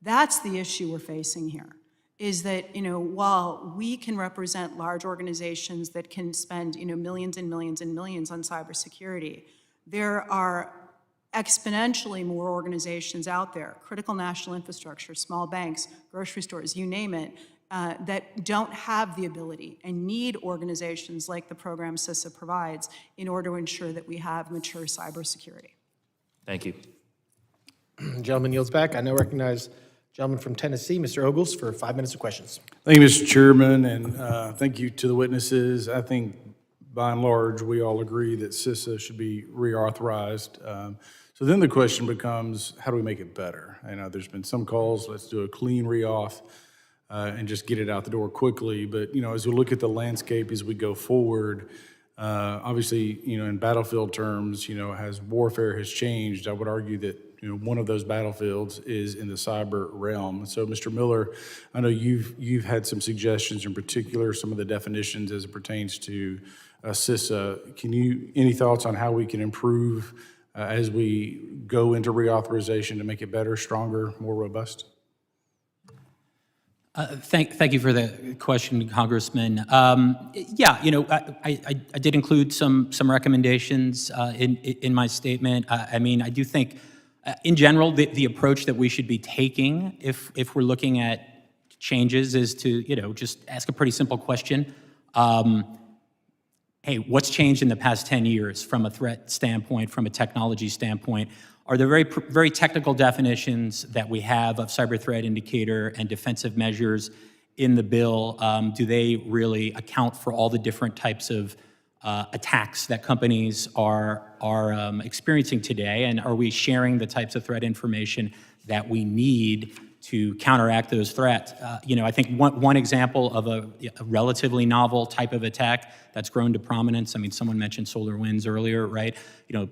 That's the issue we're facing here. Is that, while we can represent large organizations that can spend, millions and millions and millions on cybersecurity, there are exponentially more organizations out there, critical national infrastructure, small banks, grocery stores, you name it, that don't have the ability and need organizations like the program CISA provides in order to ensure that we have mature cybersecurity. Thank you. Gentleman yields back. I now recognize gentleman from Tennessee, Mr. Ogles, for 5 minutes of questions. Thank you, Mr. Chairman, and thank you to the witnesses. I think by and large, we all agree that CISA should be reauthorized. So then the question becomes, how do we make it better? There's been some calls, let's do a clean reauth and just get it out the door quickly. But, as we look at the landscape as we go forward, obviously, in battlefield terms, as warfare has changed, I would argue that one of those battlefields is in the cyber realm. So, Mr. Miller, I know you've had some suggestions, in particular, some of the definitions as it pertains to CISA. Any thoughts on how we can improve as we go into reauthorization to make it better, stronger, more robust? Thank you for the question, Congressman. Yeah, I did include some recommendations in my statement. I do think, in general, the approach that we should be taking if we're looking at changes is to just ask a pretty simple question. Hey, what's changed in the past 10 years from a threat standpoint, from a technology standpoint? Are there very technical definitions that we have of cyber threat indicator and defensive measures in the bill? Do they really account for all the different types of attacks that companies are experiencing today? And are we sharing the types of threat information that we need to counteract those threats. I think one example of a relatively novel type of attack that's grown to prominence, I mean, someone mentioned SolarWinds earlier, right?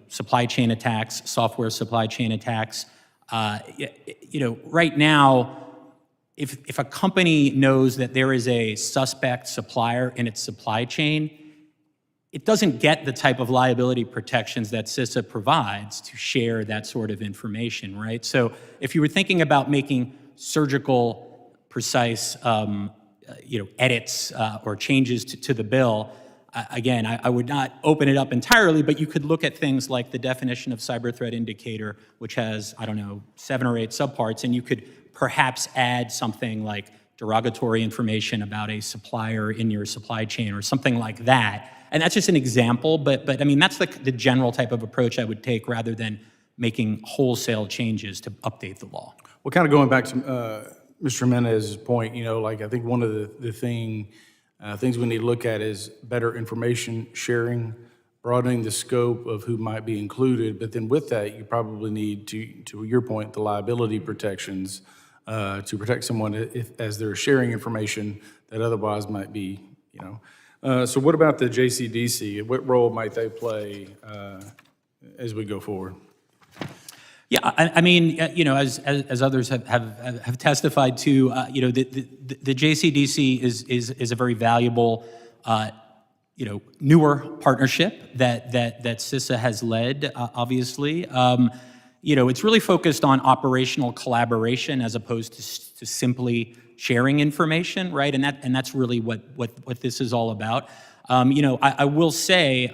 Supply chain attacks, software supply chain attacks. Right now, if a company knows that there is a suspect supplier in its supply chain, it doesn't get the type of liability protections that CISA provides to share that sort of information, right? So if you were thinking about making surgical, precise, edits or changes to the bill, again, I would not open it up entirely, but you could look at things like the definition of cyber threat indicator, which has, 7 or 8 subparts, and you could perhaps add something like derogatory information about a supplier in your supply chain or something like that. And that's just an example, but I mean, that's the general type of approach I would take rather than making wholesale changes to update the law. Well, kind of going back to Mr. Jimenez's point, I think one of the things we need to look at is better information sharing, broadening the scope of who might be included, but then with that, you probably need to your point, the liability protections to protect someone as they're sharing information that otherwise might be, So what about the JCDC? What role might they play as we go forward? Yeah, I mean, as others have testified to, the JCDC is a very valuable, newer partnership that CISA has led, obviously. It's really focused on operational collaboration as opposed to simply sharing information, right? And that's really what this is all about. I will say,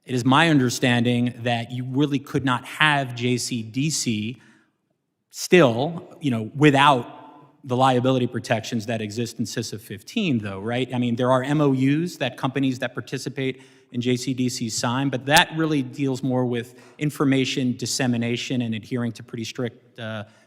it is my understanding that you really could not have JCDC still, without the liability protections that exist in CISA 15, though, right? I mean, there are MOUs that companies that participate in JCDC sign, but that really deals more with information dissemination and adhering to pretty strict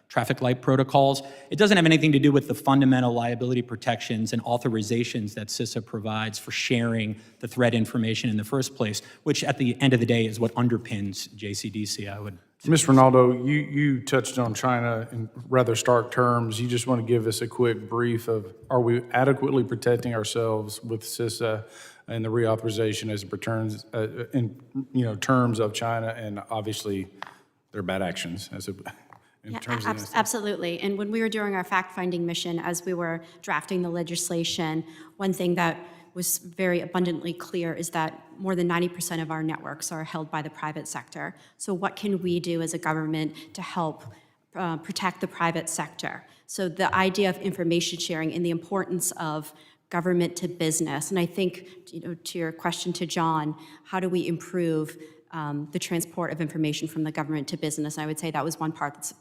traffic light protocols. It doesn't have anything to do with the fundamental liability protections and authorizations that CISA provides for sharing the threat information in the first place, which at the end of the day is what underpins JCDC, I would. Ms. Rinaldo, you touched on China in rather stark terms. You just want to give us a quick brief of, are we adequately protecting ourselves with CISA and the reauthorization as it pertains in terms of China and obviously their bad actions as it Yeah, absolutely. And when we were doing our fact-finding mission, as we were drafting the legislation, one thing that was very abundantly clear is that more than 90% of our networks are held by the private sector. So what can we do as a government to help protect the private sector? So the idea of information sharing and the importance of government to business, and I think, to your question to John, how do we improve the transport of information from the government to business? I would say that was one part that's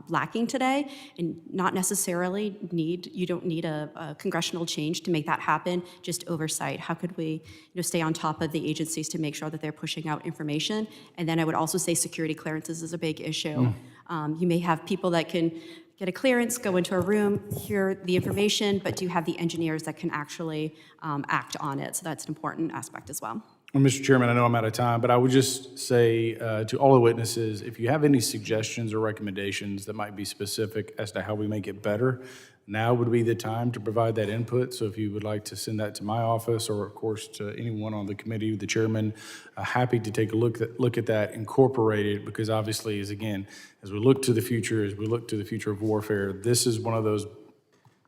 lacking today, and not necessarily you don't need a congressional change to make that happen, just oversight. How could we stay on top of the agencies to make sure that they're pushing out information? And then I would also say security clearances is a big issue. You may have people that can get a clearance, go into a room, hear the information, but do you have the engineers that can actually act on it? So that's an important aspect as well. Well, Mr. Chairman, I know I'm out of time, but I would just say to all the witnesses, if you have any suggestions or recommendations that might be specific as to how we make it better, now would be the time to provide that input. So if you would like to send that to my office or, of course, to anyone on the committee, the chairman, happy to take a look at that, incorporate it, because obviously, as we look to the future, as we look to the future of warfare, this is one of those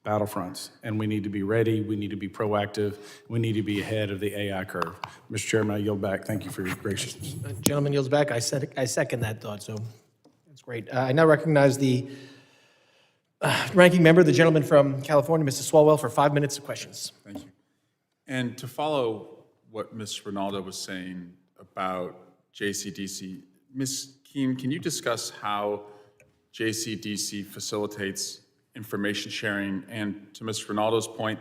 battlefronts, and we need to be ready, we need to be proactive, we need to be ahead of the AI curve. Mr. Chairman, I yield back. Thank you for your graciousness. Gentleman yields back. I second that thought, so that's great. I now recognize the ranking member, the gentleman from California, Mr. Swalwell, for 5 minutes of questions. Thank you. And to follow what Ms. Rinaldo was saying about JCDC, Ms. Kuehn, can you discuss how JCDC facilitates information sharing? And to Ms. Rinaldo's point,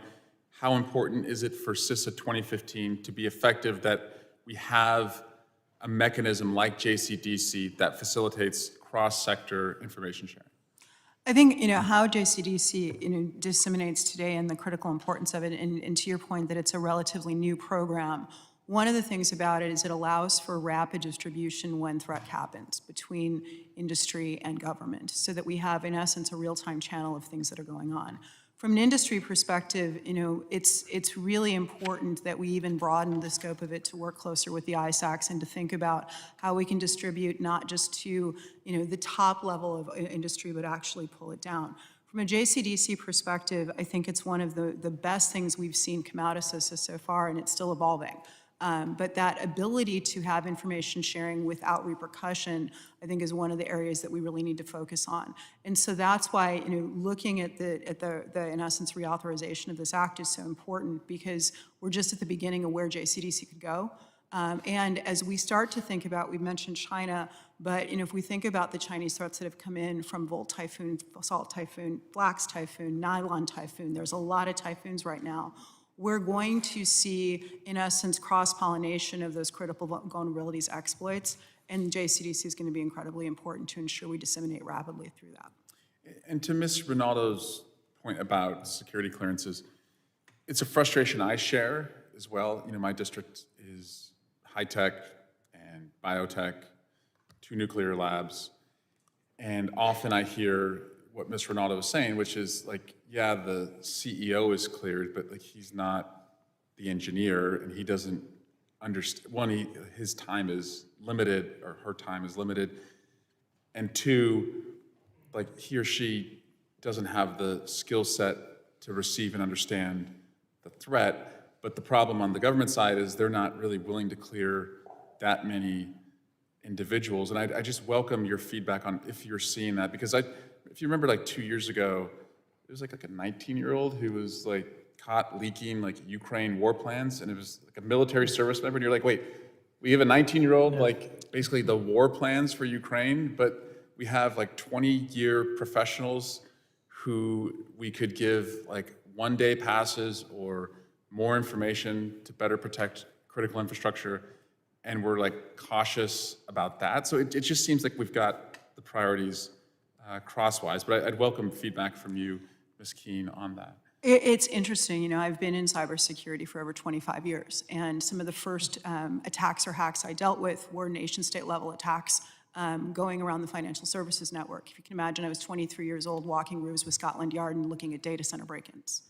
how important is it for CISA 2015 to be effective that we have a mechanism like JCDC that facilitates cross-sector information sharing? I think, how JCDC, disseminates today and the critical importance of it, and to your point that it's a relatively new program. One of the things about it is it allows for rapid distribution when threat happens between industry and government, so that we have, in essence, a real-time channel of things that are going on. From an industry perspective, it's really important that we even broaden the scope of it to work closer with the ISACs and to think about how we can distribute not just to, the top level of industry, but actually pull it down. From a JCDC perspective, I think it's one of the best things we've seen come out of CISA so far, and it's still evolving. But that ability to have information sharing without repercussion, I think, is one of the areas that we really need to focus on. And so that's why, looking at the in essence, reauthorization of this act is so important, because we're just at the beginning of where JCDC could go. And as we start to think about, we've mentioned China, but if we think about the Chinese threats that have come in from Volt Typhoon, Salt Typhoon, Black's Typhoon, Nylon Typhoon, there's a lot of typhoons right now. We're going to see, in essence, cross-pollination of those critical vulnerabilities exploits, and JCDC is going to be incredibly important to ensure we disseminate rapidly through that. And to Ms. Rinaldo's point about security clearances, it's a frustration I share as well. My district is high-tech and biotech, 2 nuclear labs, and often I hear what Ms. Rinaldo was saying, which is like, yeah, the CEO is cleared, but like he's not the engineer, and he doesn't understand. One, his time is limited, or her time is limited, and 2, like he or she doesn't have the skill set to receive and understand the threat. But the problem on the government side is they're not really willing to clear that many individuals. And I just welcome your feedback on if you're seeing that, because if you remember, like 2 years ago, there was like a 19-year-old who was like caught leaking like Ukraine war plans, and it was like a military service member, and you're like, wait, we have a 19-year-old, like basically the war plans for Ukraine, but we have like 20-year professionals who we could give like one-day passes or more information to better protect critical infrastructure, and we're like cautious about that. So it just seems like we've got the priorities crosswise, but I'd welcome feedback from you, Ms. Kuehn, on that. It's interesting, I've been in cybersecurity for over 25 years, and some of the first attacks or hacks I dealt with were nation-state level attacks going around the financial services network. If you can imagine, I was 23 years old walking roofs with Scotland Yard and looking at data center break-ins,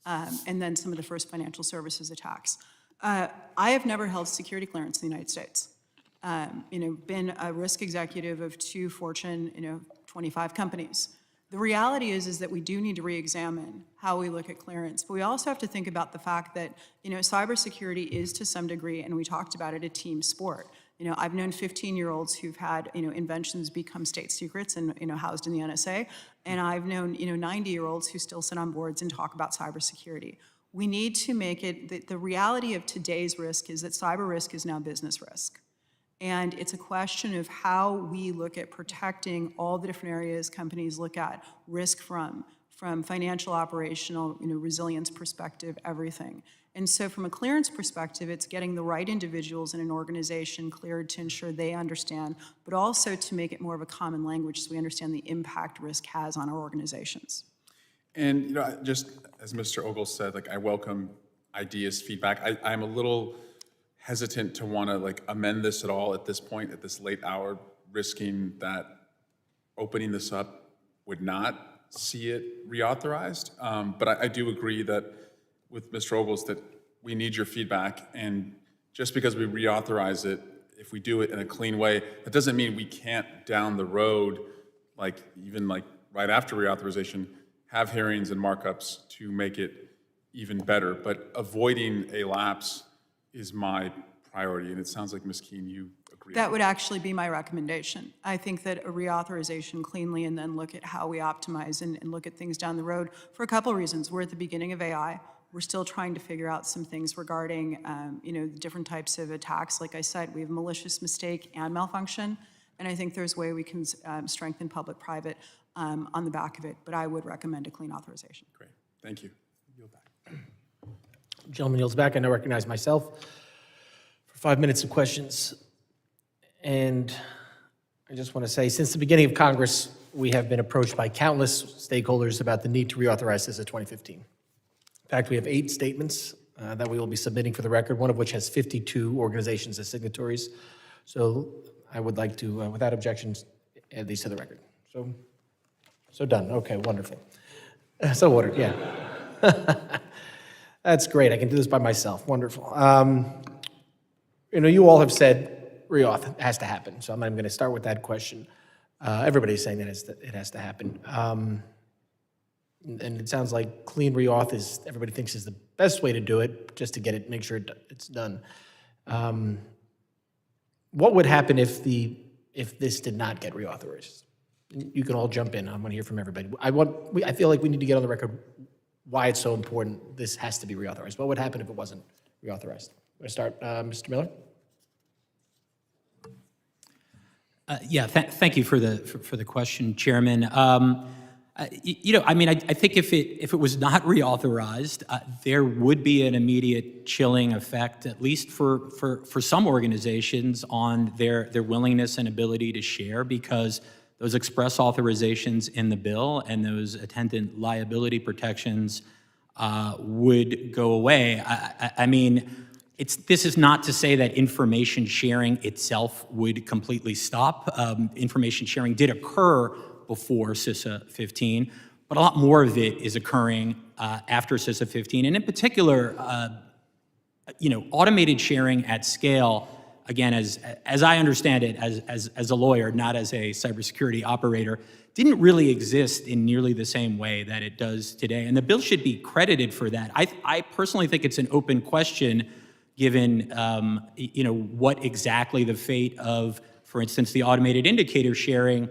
and then some of the first financial services attacks. I have never held security clearance in the United States. Been a risk executive of 2 Fortune, 25 companies. The reality is that we do need to re-examine how we look at clearance, but we also have to think about the fact that, cybersecurity is to some degree, and we talked about it, a team sport. I've known 15-year-olds who've had, inventions become state secrets and, housed in the NSA, and I've known, 90-year-olds who still sit on boards and talk about cybersecurity. We need to make it, the reality of today's risk is that cyber risk is now business risk. And it's a question of how we look at protecting all the different areas companies look at risk from financial, operational, resilience perspective, everything. And so from a clearance perspective, it's getting the right individuals in an organization cleared to ensure they understand, but also to make it more of a common language so we understand the impact risk has on our organizations. And, just as Mr. Ogle said, like I welcome ideas, feedback. I'm a little hesitant to want to amend this at all at this point, at this late hour, risking that opening this up would not see it reauthorized. But I do agree that with Mr. Ogles that we need your feedback, and just because we reauthorize it, if we do it in a clean way, that doesn't mean we can't down the road, even right after reauthorization, have hearings and markups to make it even better. But avoiding a lapse is my priority, and it sounds like, Ms. Kuehn, you agree. That would actually be my recommendation. I think that a reauthorization cleanly and then look at how we optimize and look at things down the road for a couple of reasons. We're at the beginning of AI. We're still trying to figure out some things regarding, the different types of attacks. Like I said, we have malicious mistake and malfunction, and I think there's a way we can strengthen public-private on the back of it, but I would recommend a clean authorization. Great, thank you. Yield back. Gentleman yields back. I now recognize myself for 5 minutes of questions. And I just want to say, since the beginning of Congress, we have been approached by countless stakeholders about the need to reauthorize this in 2015. In fact, we have 8 statements that we will be submitting for the record, one of which has 52 organizations as signatories. So I would like to, without objections, add these to the record. So done. Okay, wonderful. So ordered, yeah. That's great. I can do this by myself. Wonderful. You all have said reauth has to happen, so I'm going to start with that question. Everybody's saying that it has to happen. And it sounds like clean reauth is, everybody thinks is the best way to do it, just to get it, make sure it's done. What would happen if this did not get reauthorized? You can all jump in. I want to hear from everybody. I feel like we need to get on the record why it's so important. This has to be reauthorized. What would happen if it wasn't reauthorized? We're going to start, Mr. Miller. Yeah, thank you for the question, Chairman. I think if it was not reauthorized, there would be an immediate chilling effect, at least for some organizations, on their willingness and ability to share, because those express authorizations in the bill and those attendant liability protections would go away. This is not to say that information sharing itself would completely stop. Information sharing did occur before CISA 15, but a lot more of it is occurring after CISA 15. And in particular, automated sharing at scale, again, as I understand it, as a lawyer, not as a cybersecurity operator, didn't really exist in nearly the same way that it does today. And the bill should be credited for that. I personally think it's an open question, given what exactly the fate of, for instance, the automated indicator sharing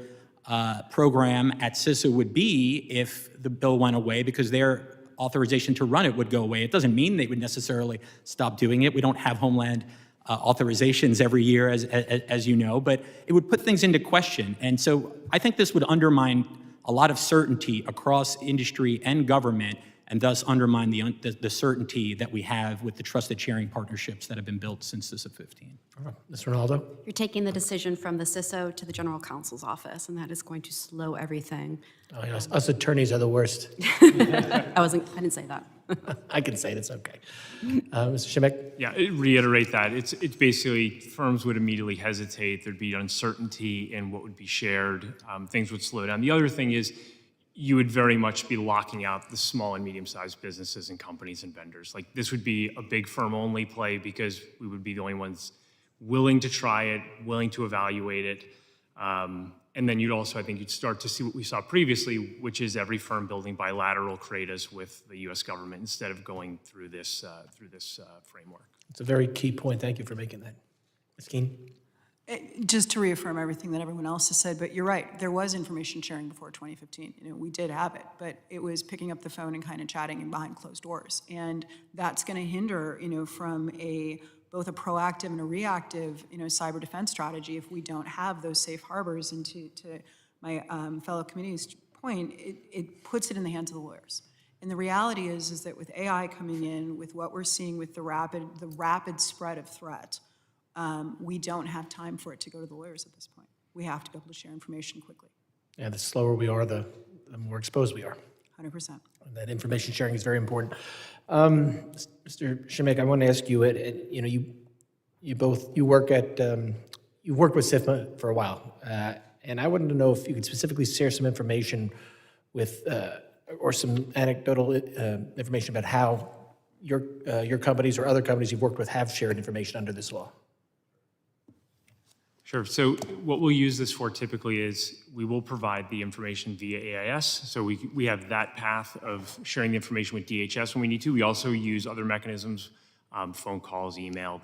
program at CISA would be if the bill went away, because their authorization to run it would go away. It doesn't mean they would necessarily stop doing it. We don't have Homeland authorizations every year, as you know, but it would put things into question. And so I think this would undermine a lot of certainty across industry and government, and thus undermine the certainty that we have with the trusted sharing partnerships that have been built since CISA 15. Mr. Rinaldo? You're taking the decision from the CISO to the General Counsel's office, and that is going to slow everything. Oh, yes. Us attorneys are the worst. I didn't say that. I can say it, it's okay. Mr. Schimmeck? Yeah, reiterate that. It's basically firms would immediately hesitate. There'd be uncertainty in what would be shared. Things would slow down. The other thing is you would very much be locking out the small and medium-sized businesses and companies and vendors. Like, this would be a big firm-only play, because we would be the only ones willing to try it, willing to evaluate it. And then you'd also, I think, you'd start to see what we saw previously, which is every firm building bilateral CRADAs with the U.S. government instead of going through this framework. It's a very key point. Thank you for making that. Ms. Kuehn? Just to reaffirm everything that everyone else has said, but you're right, there was information sharing before 2015. We did have it, but it was picking up the phone and kind of chatting and behind closed doors. And that's going to hinder, from both a proactive and a reactive, cyber defense strategy if we don't have those safe harbors. And to my fellow committee's point, it puts it in the hands of the lawyers. And the reality is that with AI coming in, with what we're seeing with the rapid spread of threat, we don't have time for it to go to the lawyers at this point. We have to be able to share information quickly. Yeah, the slower we are, the more exposed we are. 100%. That information sharing is very important. Mr. Schimmeck, I want to ask you, you worked with SIFMA for a while, and I wanted to know if you could specifically share some information with, or some anecdotal information about how your companies or other companies you've worked with have shared information under this law. Sure. So what we'll use this for typically is we will provide the information via AIS. So we have that path of sharing the information with DHS when we need to. We also use other mechanisms, phone calls, email.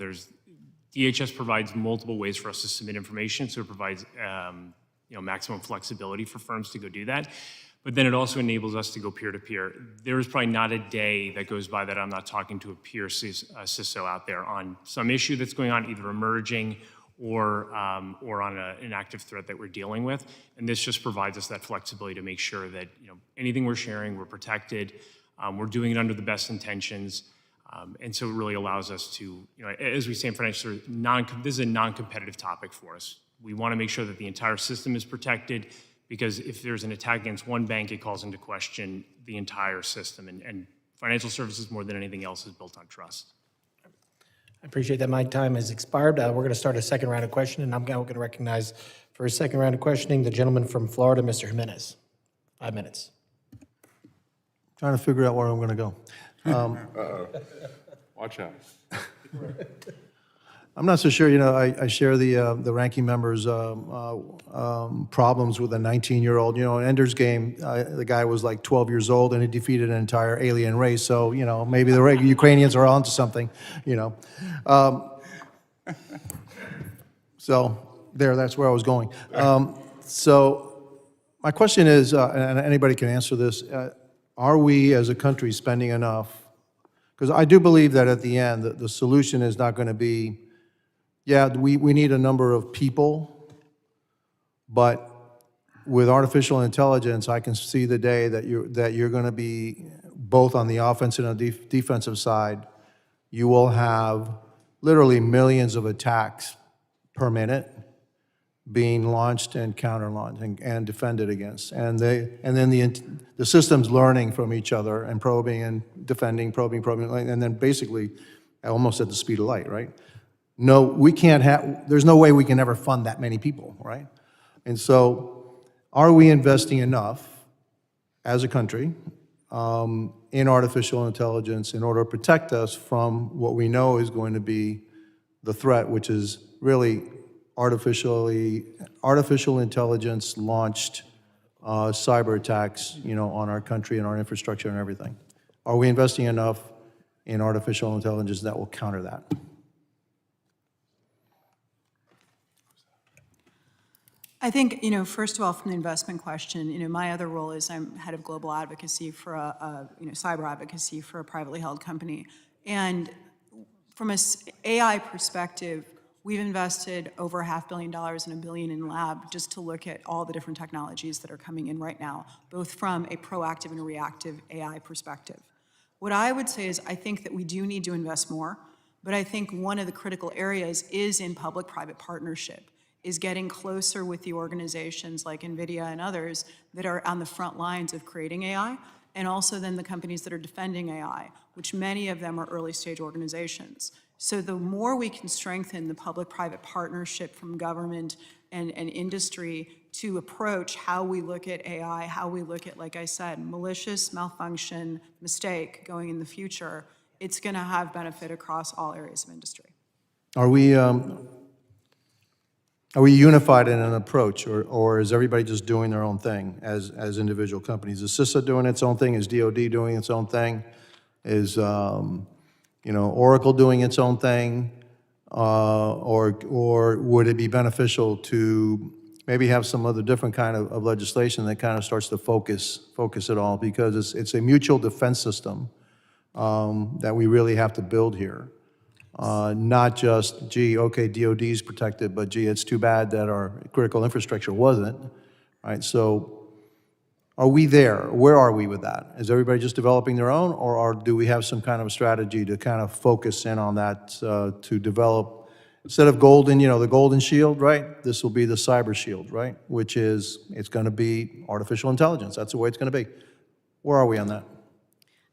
DHS provides multiple ways for us to submit information, so it provides maximum flexibility for firms to go do that. But then it also enables us to go peer-to-peer. There is probably not a day that goes by that I'm not talking to a peer CISO out there on some issue that's going on, either emerging or on an active threat that we're dealing with. And this just provides us that flexibility to make sure that anything we're sharing, we're protected, we're doing it under the best intentions. And so it really allows us to, as we say in financial services, this is a non-competitive topic for us. We want to make sure that the entire system is protected, because if there's an attack against one bank, it calls into question the entire system. And Financial services, more than anything else, is built on trust. I appreciate that. My time has expired. We're going to start a second round of questioning. I'm going to recognize for a second round of questioning the gentleman from Florida, Mr. Jimenez. 5 minutes. Trying to figure out where I'm going to go. Watch out. I'm not so sure, I share the ranking member's problems with a 19-year-old. In Ender's Game, the guy was like 12 years old and he defeated an entire alien race. So, maybe the Ukrainians are onto something, So that's where I was going. So my question is, and anybody can answer this, are we as a country spending enough? Because I do believe that at the end, the solution is not going to be, we need a number of people, but with artificial intelligence, I can see the day that you're going to be both on the offensive and defensive side. You will have literally millions of attacks per minute being launched and counter-launched and defended against, and then the system's learning from each other and probing and defending, probing, and then basically almost at the speed of light, right? No, we can't have, there's no way we can ever fund that many people, right? And so, are we investing enough as a country in artificial intelligence in order to protect us from what we know is going to be the threat, which is really artificial intelligence launched cyber attacks, on our country and our infrastructure and everything? Are we investing enough in artificial intelligence that will counter that? I think, first of all, from the investment question, my other role is I'm head of global advocacy for cyber advocacy for a privately held company. And from an AI perspective, we've invested over $500 million and $1 billion in lab just to look at all the different technologies that are coming in right now, both from a proactive and a reactive AI perspective. What I would say is I think that we do need to invest more, but I think one of the critical areas is in public-private partnership, is getting closer with the organizations like NVIDIA and others that are on the front lines of creating AI, and also then the companies that are defending AI, which many of them are early-stage organizations. So the more we can strengthen the public-private partnership from government and industry to approach how we look at AI, how we look at, like I said, malicious, malfunction, mistake going in the future, it's going to have benefit across all areas of industry. Are we unified in an approach, or is everybody just doing their own thing as individual companies? Is CISA doing its own thing? Is DoD doing its own thing? Is Oracle doing its own thing? Or would it be beneficial to maybe have some other different kind of legislation that kind of starts to focus it all? Because it's a mutual defense system that we really have to build here. Not just, okay, DoD's protected, but it's too bad that our critical infrastructure wasn't, right? So are we there? Where are we with that? Is everybody just developing their own, or do we have some kind of strategy to kind of focus in on that to develop, instead of the golden shield, right? This will be the cyber shield, right? Which is, it's going to be artificial intelligence. That's the way it's going to be. Where are we on that?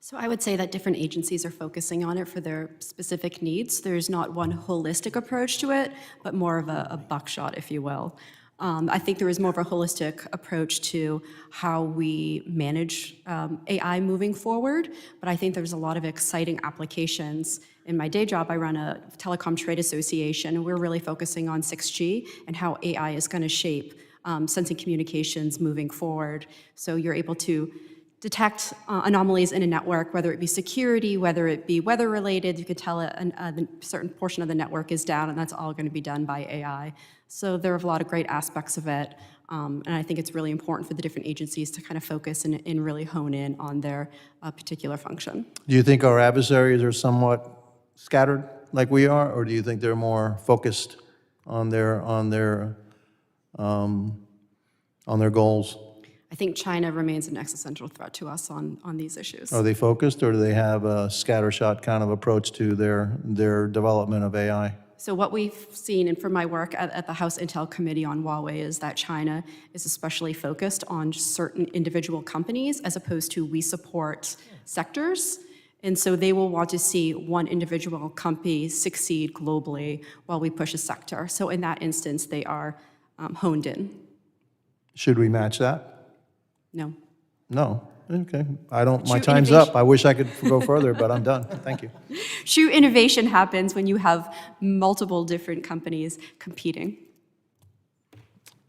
So I would say that different agencies are focusing on it for their specific needs. There's not one holistic approach to it, but more of a buckshot, if you will. I think there is more of a holistic approach to how we manage AI moving forward, but I think there's a lot of exciting applications. In my day job, I run a telecom trade association, and we're really focusing on 6G and how AI is going to shape sensing communications moving forward. So you're able to detect anomalies in a network, whether it be security, whether it be weather-related. You could tell a certain portion of the network is down, and that's all going to be done by AI. So there are a lot of great aspects of it, and I think it's really important for the different agencies to kind of focus and really hone in on their particular function. Do you think our adversaries are somewhat scattered like we are, or do you think they're more focused on their goals? I think China remains an existential threat to us on these issues. Are they focused, or do they have a scattershot kind of approach to their development of AI? So what we've seen, and from my work at the House Intel Committee on Huawei, is that China is especially focused on certain individual companies as opposed to we support sectors. And so they will want to see one individual company succeed globally while we push a sector. So in that instance, they are honed in. Should we match that? No. No. Okay. I don't, my True time's innovation- up. I wish I could go further, but I'm done. Thank you. True innovation happens when you have multiple different companies competing.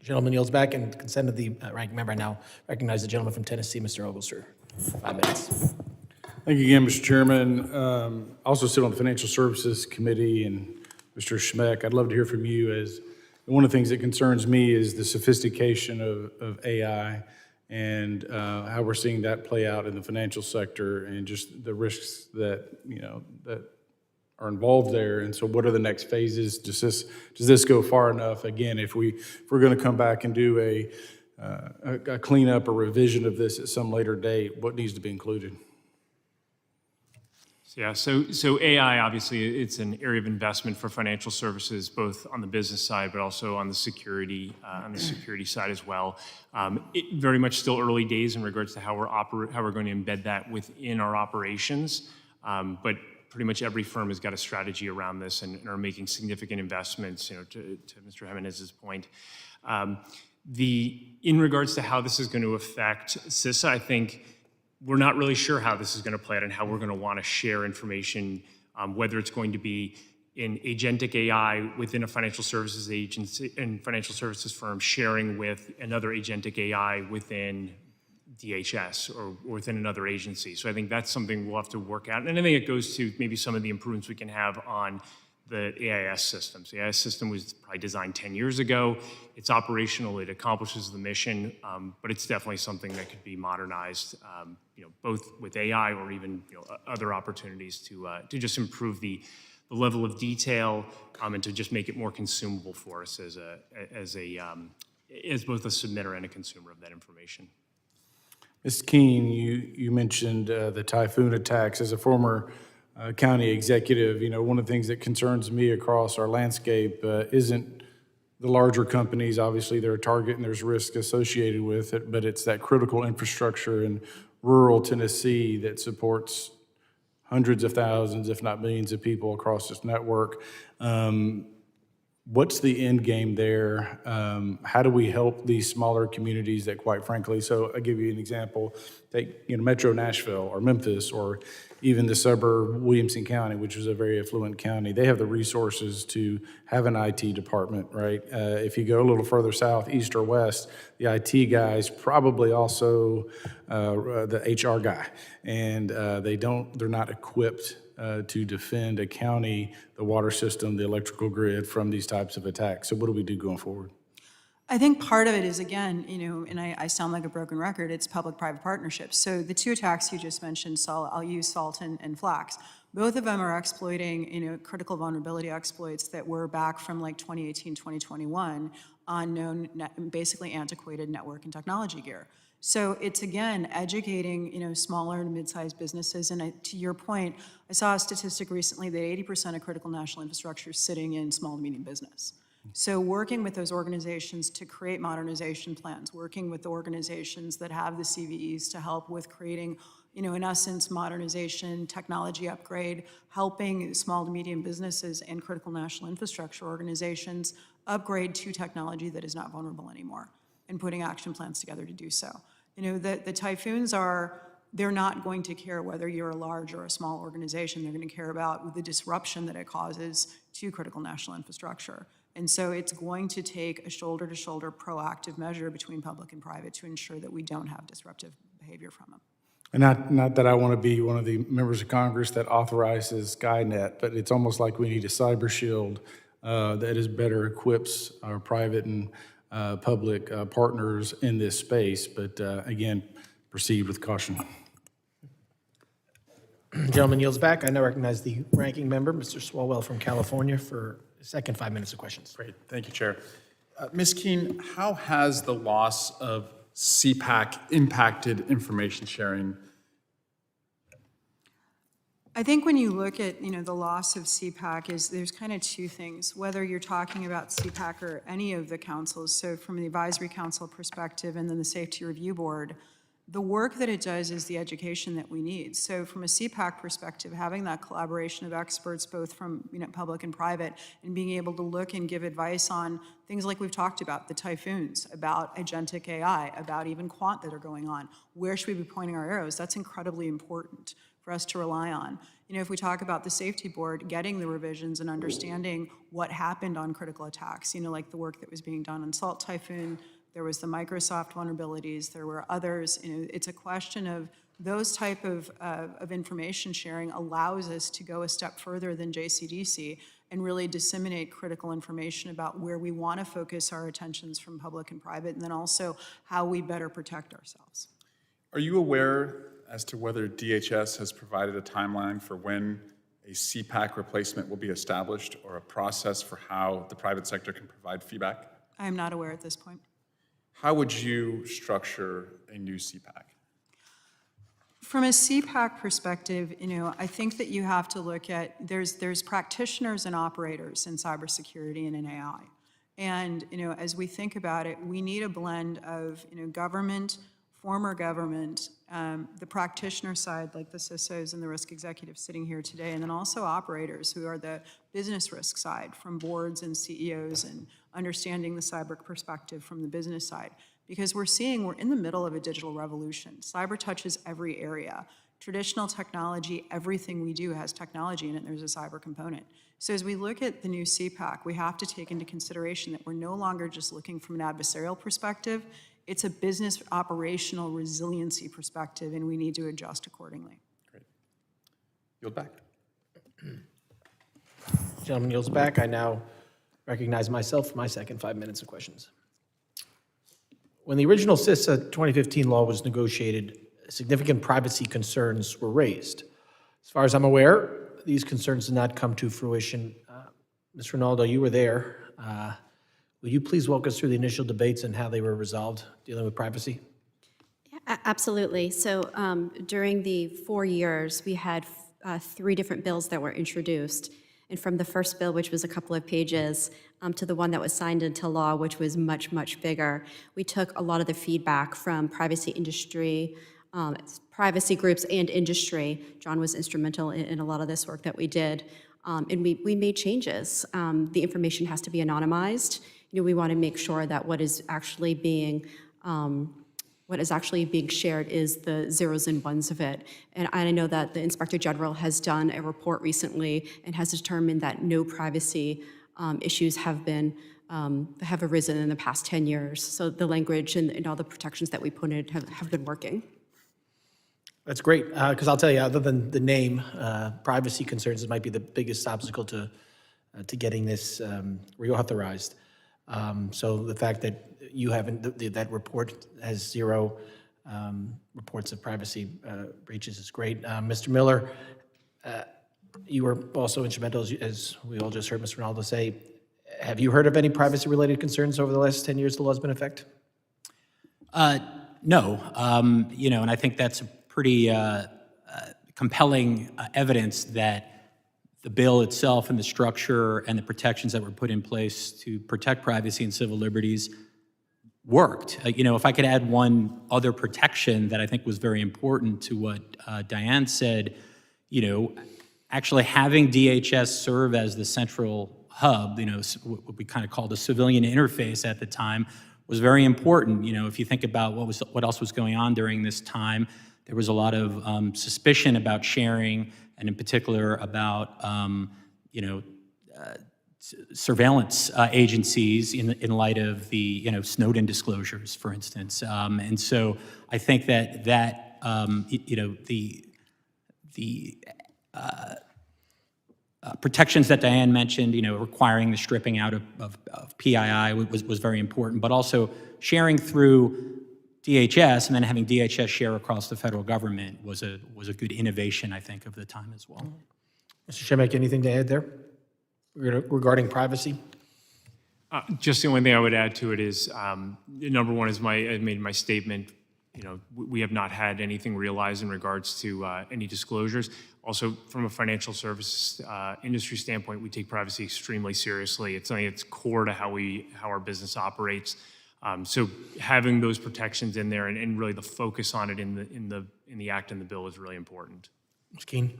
Gentleman yields back, and consent of the ranking member. I now recognize the gentleman from Tennessee, Mr. Ogleser, for 5 minutes. Thank you again, Mr. Chairman. I also sit on the Financial Services Committee, and Mr. Schimmeck, I'd love to hear from you as one of the things that concerns me is the sophistication of AI and how we're seeing that play out in the financial sector and just the risks that, that are involved there. And so what are the next phases? Does this go far enough? Again, if we're going to come back and do a cleanup or revision of this at some later date, what needs to be included? Yeah, so AI, obviously, it's an area of investment for financial services, both on the business side, but also on the security side as well. It very much still early days in regards to how we're going to embed that within our operations. But pretty much every firm has got a strategy around this and are making significant investments. To Mr. Jimenez's point, in regards to how this is going to affect CISA, I think we're not really sure how this is going to play out and how we're going to want to share information, whether it's going to be in agentic AI within a financial services agency and financial services firm sharing with another agentic AI within DHS or within another agency. So I think that's something we'll have to work out. And I think it goes to maybe some of the improvements we can have on the AIS systems. The AIS system was probably designed 10 years ago. It's operational, it accomplishes the mission, but it's definitely something that could be modernized, both with AI or even other opportunities to just improve the level of detail and to just make it more consumable for us as both a submitter and a consumer of that information. Ms. Kuehn, you mentioned the typhoon attacks. As a former county executive, one of the things that concerns me across our landscape isn't the larger companies. Obviously, they're a target and there's risk associated with it, but it's that critical infrastructure in rural Tennessee that supports hundreds of thousands, if not millions of people across this network. What's the end game there? How do we help these smaller communities that, quite frankly, so I'll give you an example. Take Metro Nashville or Memphis or even the suburb Williamson County, which is a very affluent county. They have the resources to have an IT department, right? If you go a little further south, east or west, the IT guy is probably also the HR guy, and they're not equipped to defend a county, the water system, the electrical grid from these types of attacks. So what do we do going forward? I think part of it is, again, and I sound like a broken record, it's public-private partnerships. So the two attacks you just mentioned, I'll use Salt and Flax. Both of them are exploiting, critical vulnerability exploits that were back from like 2018, 2021 on known, basically antiquated network and technology gear. So it's, again, educating, smaller and mid-sized businesses. And to your point, I saw a statistic recently that 80% of critical national infrastructure is sitting in small and medium business. So working with those organizations to create modernization plans, working with the organizations that have the CVEs to help with creating, in essence, modernization, technology upgrade, helping small to medium businesses and critical national infrastructure organizations upgrade to technology that is not vulnerable anymore, and putting action plans together to do so. The typhoons they're not going to care whether you're a large or a small organization. They're going to care about the disruption that it causes to critical national infrastructure. And so it's going to take a shoulder-to-shoulder proactive measure between public and private to ensure that we don't have disruptive behavior from them. And not that I want to be one of the members of Congress that authorizes Skynet, but it's almost like we need a cyber shield that is better equips our private and public partners in this space. But again, proceed with caution. Gentleman yields back. I now recognize the ranking member, Mr. Swalwell from California, for the second 5 minutes of questions. Great, thank you, Chair. Ms. Kuehn, how has the loss of CPAC impacted information sharing? I think when you look at, the loss of CPAC there's kind of two things, whether you're talking about CPAC or any of the councils. So from the advisory council perspective and then the safety review board, the work that it does is the education that we need. So from a CPAC perspective, having that collaboration of experts, both from public and private, and being able to look and give advice on things like we've talked about, the typhoons, about agentic AI, about even quant that are going on. Where should we be pointing our arrows? That's incredibly important for us to rely on. If we talk about the safety board, getting the revisions and understanding what happened on critical attacks, like the work that was being done on Salt Typhoon, there was the Microsoft vulnerabilities, there were others. It's a question of those type of information sharing allows us to go a step further than JCDC and really disseminate critical information about where we want to focus our attentions from public and private, and then also how we better protect ourselves. Are you aware as to whether DHS has provided a timeline for when a CPAC replacement will be established, or a process for how the private sector can provide feedback? I am not aware at this point. How would you structure a new CPAC? From a CPAC perspective, I think that you have to look at, there's practitioners and operators in cybersecurity and in AI. And, as we think about it, we need a blend of, government, former government, the practitioner side, like the CISOs and the risk executives sitting here today, and then also operators who are the business risk side, from boards and CEOs, and understanding the cyber perspective from the business side. Because we're in the middle of a digital revolution. Cyber touches every area. Traditional technology, everything we do has technology in it, and there's a cyber component. So as we look at the new CPAC, we have to take into consideration that we're no longer just looking from an adversarial perspective. It's a business operational resiliency perspective, and we need to adjust accordingly. Great. Yield back. Gentleman yields back. I now recognize myself for my second 5 minutes of questions. When the original CISA 2015 law was negotiated, significant privacy concerns were raised. As far as I'm aware, these concerns did not come to fruition. Ms. Rinaldo, you were there. Will you please walk us through the initial debates and how they were resolved dealing with privacy? Yeah, absolutely. So during the 4 years, we had 3 different bills that were introduced. And from the first bill, which was a couple of pages, to the one that was signed into law, which was much, much bigger, we took a lot of the feedback from privacy industry, privacy groups and industry. John was instrumental in a lot of this work that we did. And we made changes. The information has to be anonymized. We want to make sure that what is actually being shared is the zeros and ones of it. And I know that the Inspector General has done a report recently and has determined that no privacy issues have arisen in the past 10 years. So the language and all the protections that we put in have been working. That's great, because I'll tell you, other than the name, privacy concerns might be the biggest obstacle to getting this reauthorized. So the fact that you haven't, that report has 0 reports of privacy breaches is great. Mr. Miller, you were also instrumental, as we all just heard Mr. Rinaldo say. Have you heard of any privacy-related concerns over the last 10 years the law's been in effect? No, and I think that's a pretty compelling evidence that the bill itself and the structure and the protections that were put in place to protect privacy and civil liberties worked. If I could add one other protection that I think was very important to what Diane said, actually having DHS serve as the central hub, what we kind of called a civilian interface at the time, was very important. If you think about what else was going on during this time, there was a lot of suspicion about sharing, and in particular about surveillance agencies in light of the Snowden disclosures, for instance. And so I think that the protections that Diane mentioned, requiring the stripping out of PII was very important, but also sharing through DHS and then having DHS share across the federal government was a good innovation, I think, of the time as well. Mr. Schimmeck, anything to add there regarding privacy? Just the only thing I would add to it is, number one is I made my statement, we have not had anything realized in regards to any disclosures. Also, from a financial services industry standpoint, we take privacy extremely seriously. It's something that's core to how our business operates. So having those protections in there and really the focus on it in the act and the bill is really important. Ms. Kuehn?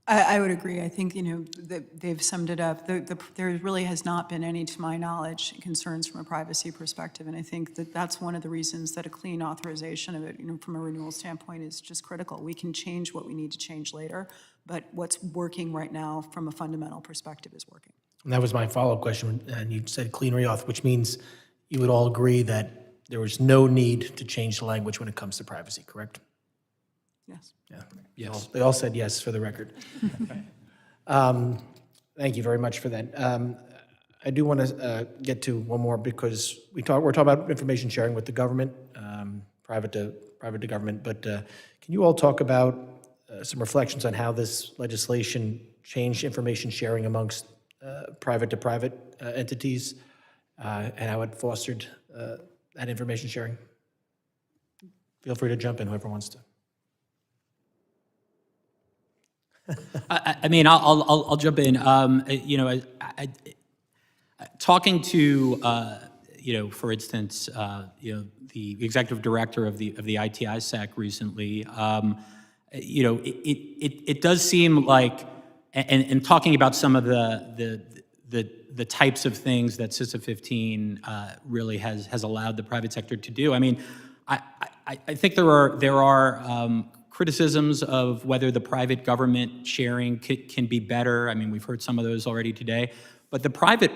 I would agree. I think, they've summed it up. There really has not been any, to my knowledge, concerns from a privacy perspective. And I think that that's one of the reasons that a clean authorization of it, from a renewal standpoint, is just critical. We can change what we need to change later, but what's working right now from a fundamental perspective is working. And that was my follow-up question, and you said clean reauth, which means you would all agree that there was no need to change the language when it comes to privacy, correct? Yes. Yeah. Yes. They all said yes for the record. Thank you very much for that. I do want to get to one more because we're talking about information sharing with the government, private to government, but can you all talk about some reflections on how this legislation changed information sharing amongst private to private entities and how it fostered that information sharing? Feel free to jump in, whoever wants to. I mean, I'll jump in. Talking to, for instance, the executive director of the ITISAC recently, it does seem like, and talking about some of the types of things that CISO-15 really has allowed the private sector to do. I mean, I think there are criticisms of whether the private government sharing can be better. I mean, we've heard some of those already today. But the private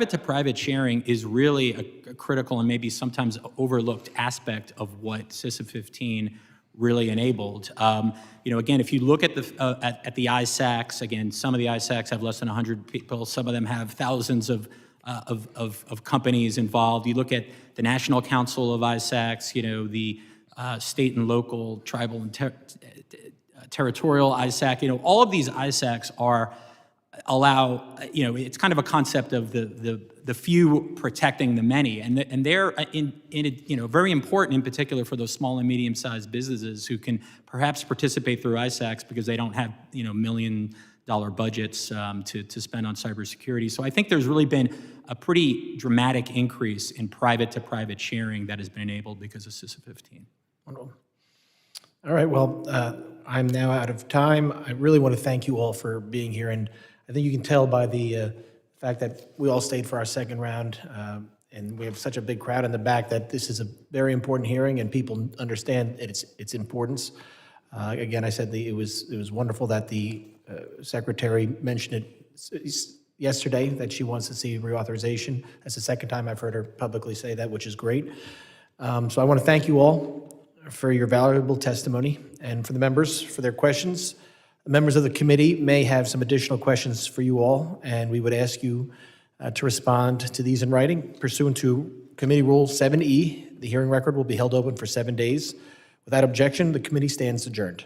to private sharing is really a critical and maybe sometimes overlooked aspect of what CISO-15 really enabled. Again, if you look at the ISACs, again, some of the ISACs have less than 100 people. Some of them have thousands of companies involved. You look at the National Council of ISACs, the state and local, tribal and territorial ISAC, all of these ISACs allow, it's kind of a concept of the few protecting the many, and they're very important in particular for those small and medium-sized businesses who can perhaps participate through ISACs because they don't have $1 million budgets to spend on cybersecurity. So I think there's really been a pretty dramatic increase in private to private sharing that has been enabled because of CISO-15. Wonderful. All right, well, I'm now out of time. I really want to thank you all for being here, and I think you can tell by the fact that we all stayed for our second round, and we have such a big crowd in the back that this is a very important hearing, and people understand its importance. Again, I said it was wonderful that the Secretary mentioned it yesterday, that she wants to see reauthorization. That's the second time I've heard her publicly say that, which is great. So I want to thank you all for your valuable testimony and for the members for their questions. The members of the committee may have some additional questions for you all, and we would ask you to respond to these in writing. Pursuant to Committee Rule 7E, the hearing record will be held open for 7 days. Without objection, the committee stands adjourned.